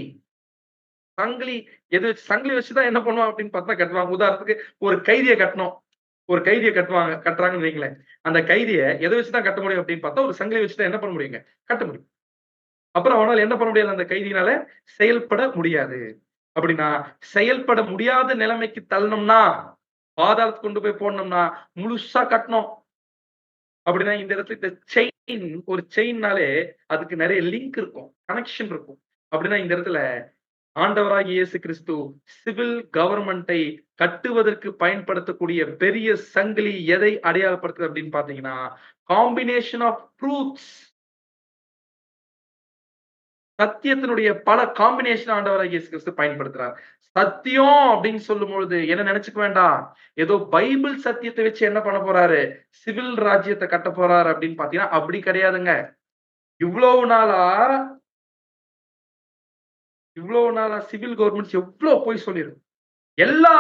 சங்கிலி சங்கிலி வச்சு தான் என்ன பண்ணுவான் அப்படின்னு பார்த்தா கட்டுவாங்க. உதாரணத்துக்கு ஒரு கைதிய கட்டணும். ஒரு கைதிய கட்டுறாங்கன்னு வைங்களேன். அந்த கைதிய எத வச்சு தான் கட்ட முடியும் அப்படின்னு பார்த்தா, ஒரு சங்கிலி வச்சு தான் என்ன பண்ண முடியுங்க? கட்ட முடியும். அப்புறம் அவனால என்ன பண்ண முடியாது அந்த கைதியினால? செயல்பட முடியாது. அப்படின்னா, செயல்பட முடியாத நிலைமைக்கு தள்ளணும்னா, பாதாளத்துக்கு கொண்டு போய் போடணும்னா, முழுசா கட்டணும். அப்படின்னா இந்த இடத்துல இந்த ஒரு செயின்னாலே அதுக்கு நெறைய லிங்க் இருக்கும். கனெக்ஷன் இருக்கும். அப்படின்னா இந்த இடத்துல ஆண்டவராகிய இயேசு கிறிஸ்து சிவில் கவர்ன்மென்ட்டை கட்டுவதற்கு பயன்படுத்தக்கூடிய பெரிய சங்கிலி எதை அடையாளப்படுத்துது அப்படின்னு பார்த்தீங்கன்னா, காம்பினேஷன் ஆஃப் ட்ரூத்ஸ். சத்தியத்தினுடைய பல காம்பினேஷன் ஆண்டவராகிய இயேசு கிறிஸ்து பயன்படுத்துறார். சத்தியம் அப்படின்னு சொல்லும்பொழுது என்ன நெனச்சுக்க வேண்டாம். ஏதோ பைபிள் சத்தியத்த வச்சு என்ன பண்ண போறாரு? சிவில் ராஜ்யத்த கட்டப் போறாரு அப்படின்னு பார்த்தீங்கன்னா, அப்படி கிடையாதுங்க. இவ்வளவு நாளா இவ்வளவு நாளா சிவில் கவர்ன்மெண்ட்ஸ் எவ்ளோ பொய் சொல்லிருக்கு. எல்லா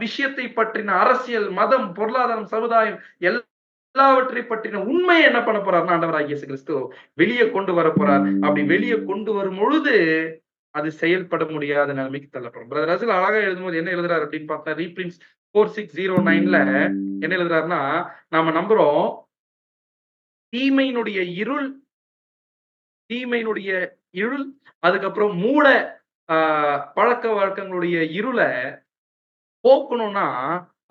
விஷயத்தை பற்றின அரசியல், மதம், பொருளாதாரம், சமுதாயம் எல்லாவற்றை பற்றின உண்மையை என்ன பண்ண போறார்னா ஆண்டவராகிய இயேசு கிறிஸ்து வெளிய கொண்டு வரப்போறார். அப்படி வெளிய கொண்டு வரும் பொழுது அது செயல்பட முடியாத நிலைமைக்கு தள்ளப்படும். பிரதர் ரசல் அழகா எழுதும்போது என்ன எழுதுறாரு அப்படின்னு பார்த்தா ரீபிரிண்ட்ஸ் 4609ல என்ன எழுதுறாருன்னா, நாம நம்புறோம் தீமையினுடைய இருள் தீமையினுடைய இருள் அதுக்கப்புறம் மூட பழக்கவழக்கங்களுடைய இருள போக்கணும்னா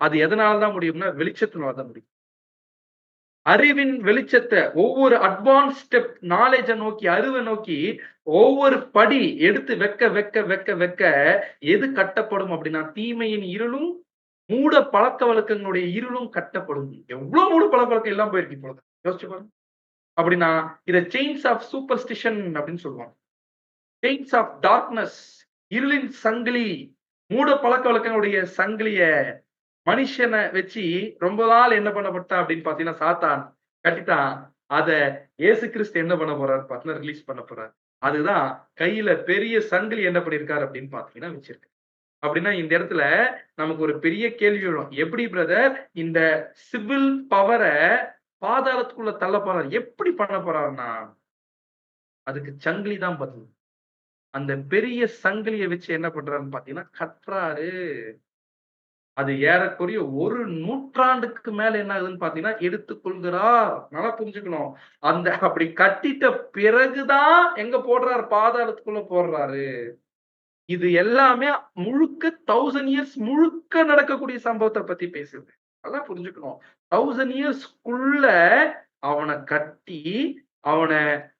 அது எதனால தான் முடியும்னா வெளிச்சத்தினால தான் முடியும். அறிவின் வெளிச்சத்த ஒவ்வொரு அட்வான்ஸ் ஸ்டெப் நாலேஜ நோக்கி, அறிவ நோக்கி ஒவ்வொரு படி எடுத்து வைக்க எது கட்டப்படும் அப்படின்னா, தீமையின் இருளும், மூட பழக்கவழக்கங்களுடைய இருளும் கட்டப்படும். எவ்வளவு மூட பழக்கவழக்கம் இல்லாம போயிருக்கு இப்பொழுது. யோசிச்சு பாருங்க. அப்படின்னா, இத செயின்ஸ் ஆஃப் சூப்பர்ஸ்டிஷன் அப்படின்னு சொல்லுவாங்க. செயின்ஸ் ஆஃப் டார்க்னஸ் இருளின் சங்கிலி, மூட பழக்கவழக்கங்களுடைய சங்கிலிய மனுஷன வச்சு ரொம்ப நாள் என்ன பண்ணப்பட்டான் அப்படின்னு பார்த்தீங்கன்னா, சாத்தான் கட்டிட்டான். அத இயேசு கிறிஸ்து என்ன பண்ண போறாரு பார்த்தீங்கன்னா, ரிலீஸ் பண்ண போறாரு. அதுதான் கையில பெரிய சங்கிலி என்ன பண்ணியிருக்காரு அப்படின்னு பார்த்தீங்கன்னா வச்சிருக்கு. அப்படின்னா இந்த இடத்துல நமக்கு ஒரு பெரிய கேள்வி வரும். எப்படி பிரதர் இந்த சிவில் பவர பாதாளத்துக்குள்ள தள்ள போறாரு? எப்படி பண்ண போறாருன்னா, அதுக்கு சங்கிலி தான் பதில். அந்த பெரிய சங்கிலிய வச்சு என்ன பண்றாருன்னு பார்த்தீங்கன்னா, கட்டுறாரு. அது ஏறக்குறைய 1 நூற்றாண்டுக்கு மேல என்ன ஆகுதுன்னு பாத்தீங்கன்னா எடுத்துக்கொள்கிறார். நல்லா புரிஞ்சுக்கணும். அப்படி கட்டிட்ட பிறகுதான் எங்க போடுறாரு? பாதாளத்துக்குள்ள போடுறாரு. இது எல்லாமே முழுக்க 1000 இயர்ஸ் முழுக்க நடக்கக்கூடிய சம்பவத்த பத்தி பேசுது. நல்லா புரிஞ்சுக்கணும். 1000 இயர்ஸ்க்குள்ள அவன கட்டி, அவன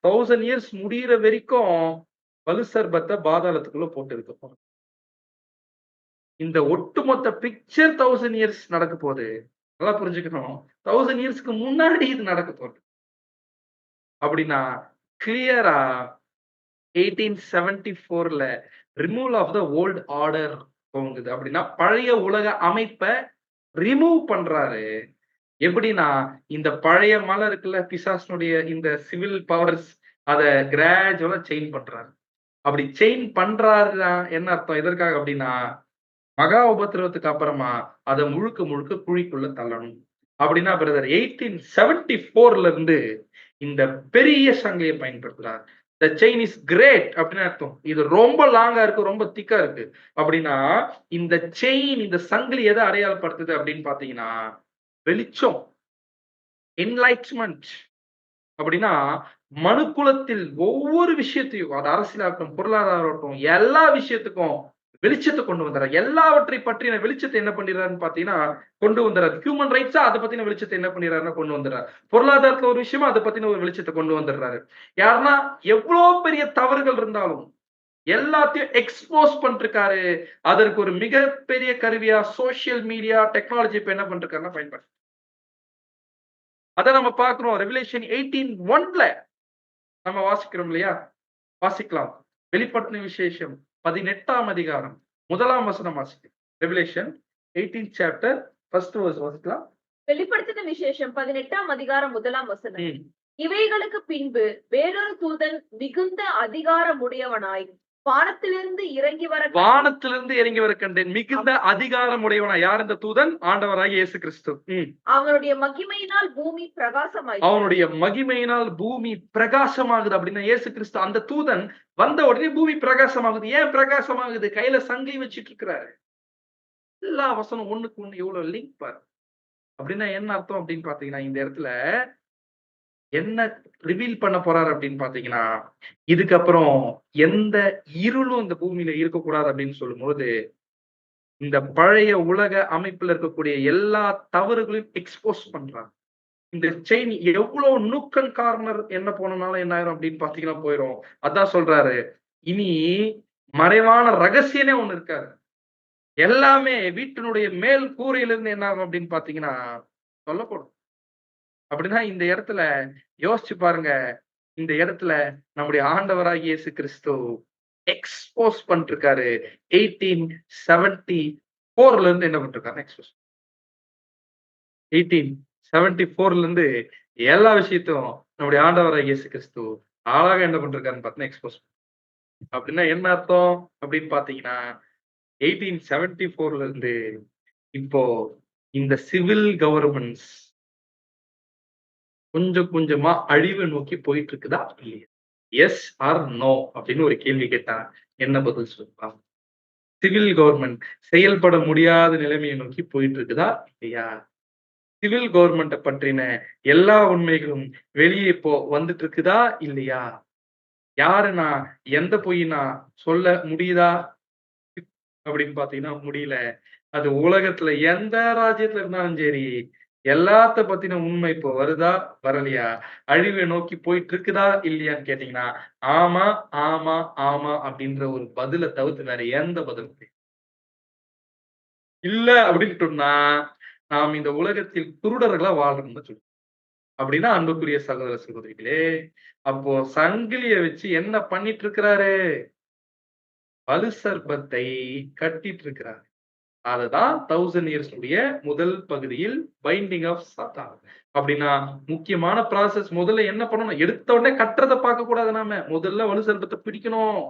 1000 இயர்ஸ் முடியிற வரைக்கும் வலு சர்ப்பத்த பாதாளத்துக்குள்ள போட்டு வைக்க போறான். இந்த ஒட்டுமொத்த பிக்சர் 1000 இயர்ஸ் நடக்க போகுது. நல்லா புரிஞ்சுக்கணும். 1000 இயர்ஸ்க்கு முன்னாடி இது நடக்க போகுது. அப்படின்னா கிளியரா 1874ல removal of the old order துவங்குது. அப்படின்னா பழைய உலக அமைப்ப ரிமூவ் பண்றாரு. எப்படின்னா இந்த பழைய மலை இருக்குல்ல, பிசாசனுடைய இந்த சிவில் பவர்ஸ் அத கிராஜுவலா செயின் பண்றாரு. அப்படி செயின் பண்றாருன்னா என்ன அர்த்தம்? எதற்காக அப்படின்னா மகா உபத்திரவத்துக்கு அப்புறமா அத முழுக்க முழுக்க குழிக்குள்ள தள்ளணும். அப்படின்னா பிரதர் 1874ல இருந்து இந்த பெரிய சங்கிலியை பயன்படுத்துறார். த செயின் இஸ் கிரேட் அப்படின்னு அர்த்தம். இது ரொம்ப லாங்கா இருக்கு, ரொம்ப திக்கா இருக்கு. அப்படின்னா இந்த செயின், இந்த சங்கிலி எதை அடையாளப்படுத்துது அப்படின்னு பாத்தீங்கன்னா வெளிச்சம், என்லைட்மென்ட். அப்படின்னா மனுக்குலத்தில் ஒவ்வொரு விஷயத்தையும், அது அரசியலாகட்டும், பொருளாதாரம், எல்லா விஷயத்துக்கும் வெளிச்சத்தை கொண்டு வந்தார். எல்லாவற்றை பற்றின வெளிச்சத்தை என்ன பண்ணிடுறாருன்னு பாத்தீங்கன்னா கொண்டு வந்துறாரு. ஹியூமன் ரைட்ஸா அதை பத்தின வெளிச்சத்தை என்ன பண்ணிடுறாருன்னா கொண்டு வந்துடுறாரு. பொருளாதாரத்துல ஒரு விஷயமா அதை பத்தின ஒரு வெளிச்சத்தை கொண்டு வந்துடுறாரு. யாருன்னா எவ்வளவு பெரிய தவறுகள் இருந்தாலும் எல்லாத்தையும் எக்ஸ்போஸ் பண்ணிருக்காரு. அதற்கு ஒரு மிகப்பெரிய கருவியா சோசியல் மீடியா டெக்னாலஜி இப்ப என்ன பண்ணிருக்காருன்னா பயன்படுத்த. அத நம்ம பார்க்கிறோம். ரெவலேஷன் 18:1ல நம்ம வாசிக்கிறோம் இல்லையா? வாசிக்கலாம். வெளிப்படுத்தின விசேஷம் 18ஆம் அதிகாரம் 1ஆம் வசனம் வாசிக்கலாம். Revelation 18th chapter 1st verse வாசிக்கலாம். வெளிப்படுத்தின விசேஷம் 18ஆம் அதிகாரம் 1ஆம் வசனம். ம். இவைகளுக்கு பின்பு வேறொரு தூதன் மிகுந்த அதிகாரமுடையவனாய் வானத்திலிருந்து இறங்கி வர கண்டேன். மிகுந்த அதிகாரம் உடையவனா. யார் இந்த தூதன்? ஆண்டவராகிய இயேசு கிறிஸ்து. அவனுடைய மகிமையினால் பூமி பிரகாசமாய் அவனுடைய மகிமையினால் பூமி பிரகாசமாகுது. அப்படின்னா இயேசு கிறிஸ்து அந்த தூதன் வந்த உடனே பூமி பிரகாசமாகுது. ஏன் பிரகாசமாகுது? கையில சங்கிலி வச்சிட்டு இருக்கிறாரு. எல்லா வசனம் ஒண்ணுக்கு ஒண்ணு எவ்வளவு லிங்க் பாரு. அப்படின்னா என்ன அர்த்தம் அப்படின்னு பாத்தீங்கன்னா இந்த இடத்துல என்ன ரிவீல் பண்ண போறாரு அப்படின்னு பாத்தீங்கன்னா இதுக்கப்புறம் எந்த இருளும் இந்த பூமியில இருக்கக்கூடாது அப்படின்னு சொல்லும்போது இந்த பழைய உலக அமைப்புல இருக்கக்கூடிய எல்லா தவறுகளையும் எக்ஸ்போஸ் பண்றாங்க. இந்த செயின் எவ்வளவு நூக்கன் கார்னர் என்ன போனனாலும் என்ன ஆயிரும் அப்படின்னு பாத்தீங்கன்னா போயிரும். அதான் சொல்றாரு, இனி மறைவான ரகசியனே ஒண்ணு இருக்காரு. எல்லாமே வீட்டினுடைய மேல் கூரையிலிருந்து என்ன ஆகும் அப்படின்னு பாத்தீங்கன்னா சொல்லப்படும். அப்படின்னா இந்த இடத்துல யோசிச்சு பாருங்க. இந்த இடத்துல நம்முடைய ஆண்டவராகிய இயேசு கிறிஸ்து எக்ஸ்போஸ் பண்ணிருக்காரு. 1874ல இருந்து என்ன பண்ணிருக்காரு? எக்ஸ்போஸ் 1874ல இருந்து எல்லா விஷயத்தையும் நம்முடைய ஆண்டவராகிய இயேசு கிறிஸ்து அழகா என்ன பண்றாருன்னு பார்த்தீங்கன்னா எக்ஸ்போஸ். அப்படின்னா என்ன அர்த்தம் அப்படின்னு பாத்தீங்கன்னா 1874ல இருந்து இப்போ இந்த சிவில் கவர்மெண்ட்ஸ் கொஞ்சம் கொஞ்சமா அழிவை நோக்கி போயிட்டு இருக்குதா இல்லையா? எஸ் ஆர் நோ அப்படின்னு ஒரு கேள்வி கேட்டா என்ன பதில் சொல்லலாம்? சிவில் கவர்மெண்ட் செயல்பட முடியாத நிலைமையை நோக்கி போயிட்டு இருக்குதா இல்லையா? சிவில் கவர்மெண்ட பற்றின எல்லா உண்மைகளும் வெளியே இப்போ வந்துட்டு இருக்குதா இல்லையா? யாருன்னா எந்த பொய்னா சொல்ல முடியுதா அப்படின்னு பாத்தீங்கன்னா முடியல. அது உலகத்துல எந்த ராஜ்யத்துல இருந்தாலும் சரி எல்லாத்த பத்தின உண்மை இப்போ வருதா வரலையா? அழிவை நோக்கி போயிட்டு இருக்குதா இல்லையான்னு கேட்டீங்கன்னா ஆமா ஆமா ஆமா அப்படின்ற ஒரு பதில தவிர்த்து வேற எந்த பதிலும் இல்ல அப்படின்ட்டோம்னா நாம் இந்த உலகத்தில் குருடர்களா வாழணும்னு சொல்லுவோம். அப்படின்னா அன்புக்குரிய சகோதர சகோதரிகளே, அப்போ சங்கிலிய வச்சு என்ன பண்ணிட்டு இருக்கிறாரு? வலு சர்ப்பத்தை கட்டிட்டு இருக்கிறார். அதுதான் 1000 இயர்ஸ் உடைய முதல் பகுதியில் பைண்டிங் ஆஃப் சாத்தான். அப்படின்னா முக்கியமான ப்ராசஸ் முதல்ல என்ன பண்ணணும்? எடுத்த உடனே கட்டுறத பார்க்க கூடாது நாம. முதல்ல வலு சர்ப்பத்தை பிடிக்கணும்.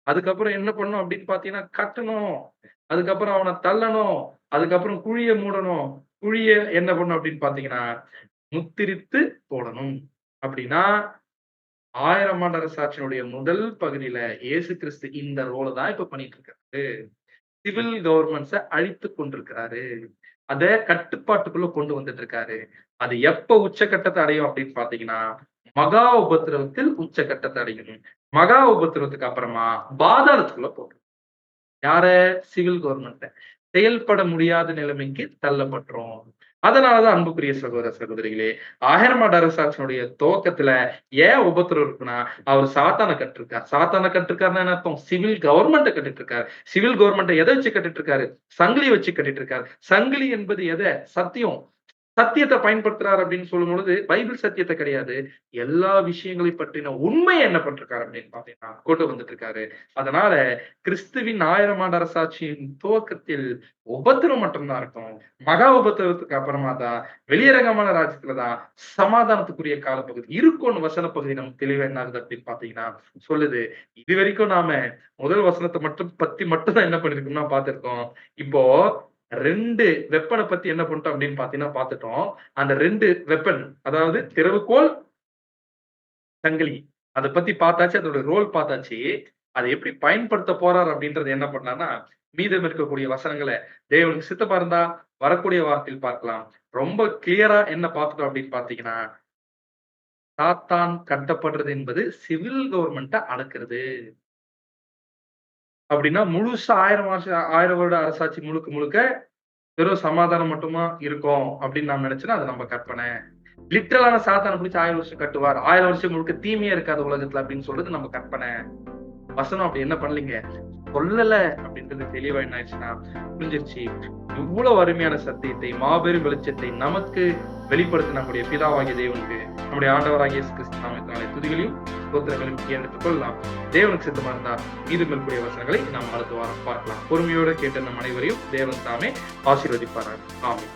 அதுக்கப்புறம் என்ன பண்ணணும் அப்படின்னு பாத்தீங்கன்னா கட்டணும். அதுக்கப்புறம் அவனை தள்ளணும். அதுக்கப்புறம் குழிய மூடணும். குழிய என்ன பண்ணணும் அப்படின்னு பாத்தீங்கன்னா முத்திரித்து போடணும். அப்படின்னா 1000 ஆண்டு அரசாட்சியினுடைய முதல் பகுதியில இயேசு கிறிஸ்து இந்த ரோல தான் இப்ப பண்ணிட்டு இருக்காரு. சிவில் கவர்மெண்ட்ஸ அழித்துக் கொண்டிருக்கிறாரு. அத கட்டுப்பாட்டுக்குள்ள கொண்டு வந்துட்டு இருக்காரு. அது எப்ப உச்சகட்டத்தை அடையும் அப்படின்னு பாத்தீங்கன்னா, மகா உபத்திரவத்தில் உச்சகட்டத்தை அடையும். மகா உபத்திரவத்துக்கு அப்புறமா பாதாளத்துக்குள்ள போகும். யார? சிவில் கவர்மெண்ட்ட. செயல்பட முடியாத நிலைமைக்கு தள்ளப்பட்டுரும். அதனாலதான் அன்புக்குரிய சகோதர சகோதரிகளே, 1000 ஆண்டு அரசாட்சியினுடைய துவக்கத்துல ஏன் உபத்திரவம் இருக்குன்னா, அவர் சாத்தான கட்டிருக்கார். சாத்தான கட்டிருக்காருன்னா என்ன அர்த்தம்? சிவில் கவர்மெண்ட்ட கட்டிட்டு இருக்காரு. சிவில் கவர்மெண்ட்ட எதை வச்சு கட்டிட்டு இருக்காரு? சங்கிலி வச்சு கட்டிட்டு இருக்காரு. சங்கிலி என்பது எத? சத்தியம். சத்தியத்தை பயன்படுத்துறாரு அப்படின்னு சொல்லும் பொழுது, பைபிள் சத்தியத்தை கிடையாது. எல்லா விஷயங்களைப் பற்றின உண்மையை என்ன பண்ணிருக்காரு அப்படின்னு பார்த்தீங்கன்னா, கொண்டு வந்துட்டு இருக்காரு. அதனால கிறிஸ்துவின் 1000 ஆண்டு அரசாட்சியின் துவக்கத்தில் உபத்திரம் மட்டும் தான் இருக்கும். மகா உபத்திரவத்துக்கு அப்புறமா தான் வெளியரங்கமான ராஜ்யத்துல தான் சமாதானத்துக்குரிய காலப்பகுதி இருக்கும்னு வசன பகுதி நமக்கு தெளிவா என்ன ஆகுது அப்படின்னு பார்த்தீங்கன்னா சொல்லுது. இதுவரைக்கும் நாம முதல் வசனத்தை பத்தி மட்டும் தான் என்ன பண்ணிருக்கோம்னா பார்த்திருக்கோம். இப்போ 2 வெப்பன பத்தி என்ன பண்ணிட்டோம் அப்படின்னு பார்த்தீங்கன்னா பார்த்துட்டோம். அந்த 2 வெப்பன் அதாவது திறவுகோல், சங்கிலி அத பத்தி பார்த்தாச்சு. அதோட ரோல் பார்த்தாச்சு. அத எப்படி பயன்படுத்த போறார் அப்படின்றது என்ன பண்ணலாம்னா, மீதம் இருக்கக்கூடிய வசனங்கள தேவனுக்கு சித்தமா இருந்தா வரக்கூடிய வாரத்தில் பார்க்கலாம். ரொம்ப கிளியரா என்ன பார்த்துட்டோம் அப்படின்னு பார்த்தீங்கன்னா, சாத்தான் கட்டப்படுறது என்பது சிவில் கவர்மெண்ட்ட அடக்குறது. அப்படின்னா முழுசா 1000 வருட அரசாட்சி முழுக்க முழுக்க வெறும் சமாதானம் மட்டுமா இருக்கும் அப்படின்னு நாம் நினைச்சோம்னா அது நம்ம கற்பனை. லிட்டரலான சாத்தான பிடிச்சு 1000 வருஷம் கட்டுவார். 1000 வருஷம் முழுக்க தீமையே இருக்காது உலகத்துல அப்படின்னு சொல்றது நம்ம கற்பனை. வசனம் அப்படி என்ன பண்ணலீங்க? சொல்லல அப்படின்றது தெளிவா என்ன ஆயிடுச்சுன்னா புரிஞ்சிருச்சு. இவ்வளவு அருமையான சத்தியத்தை, மாபெரும் வெளிச்சத்தை நமக்கு வெளிப்படுத்த நம்முடைய பிதாவாகிய தேவனுக்கு, நம்முடைய ஆண்டவராகிய இயேசு கிறிஸ்து நாமத்தினாலே துதிகளையும் ஸ்தோத்திரங்களையும் எடுத்துக் கொள்ளலாம். தேவனுக்கு சித்தமா இருந்தால் மீதம் கூடிய வசனங்களை நாம் அடுத்த வாரம் பார்க்கலாம். பொறுமையோடு கேட்ட நம் அனைவரையும் தேவன் தாமே ஆசீர்வதிப்பார்கள். ஆமென்.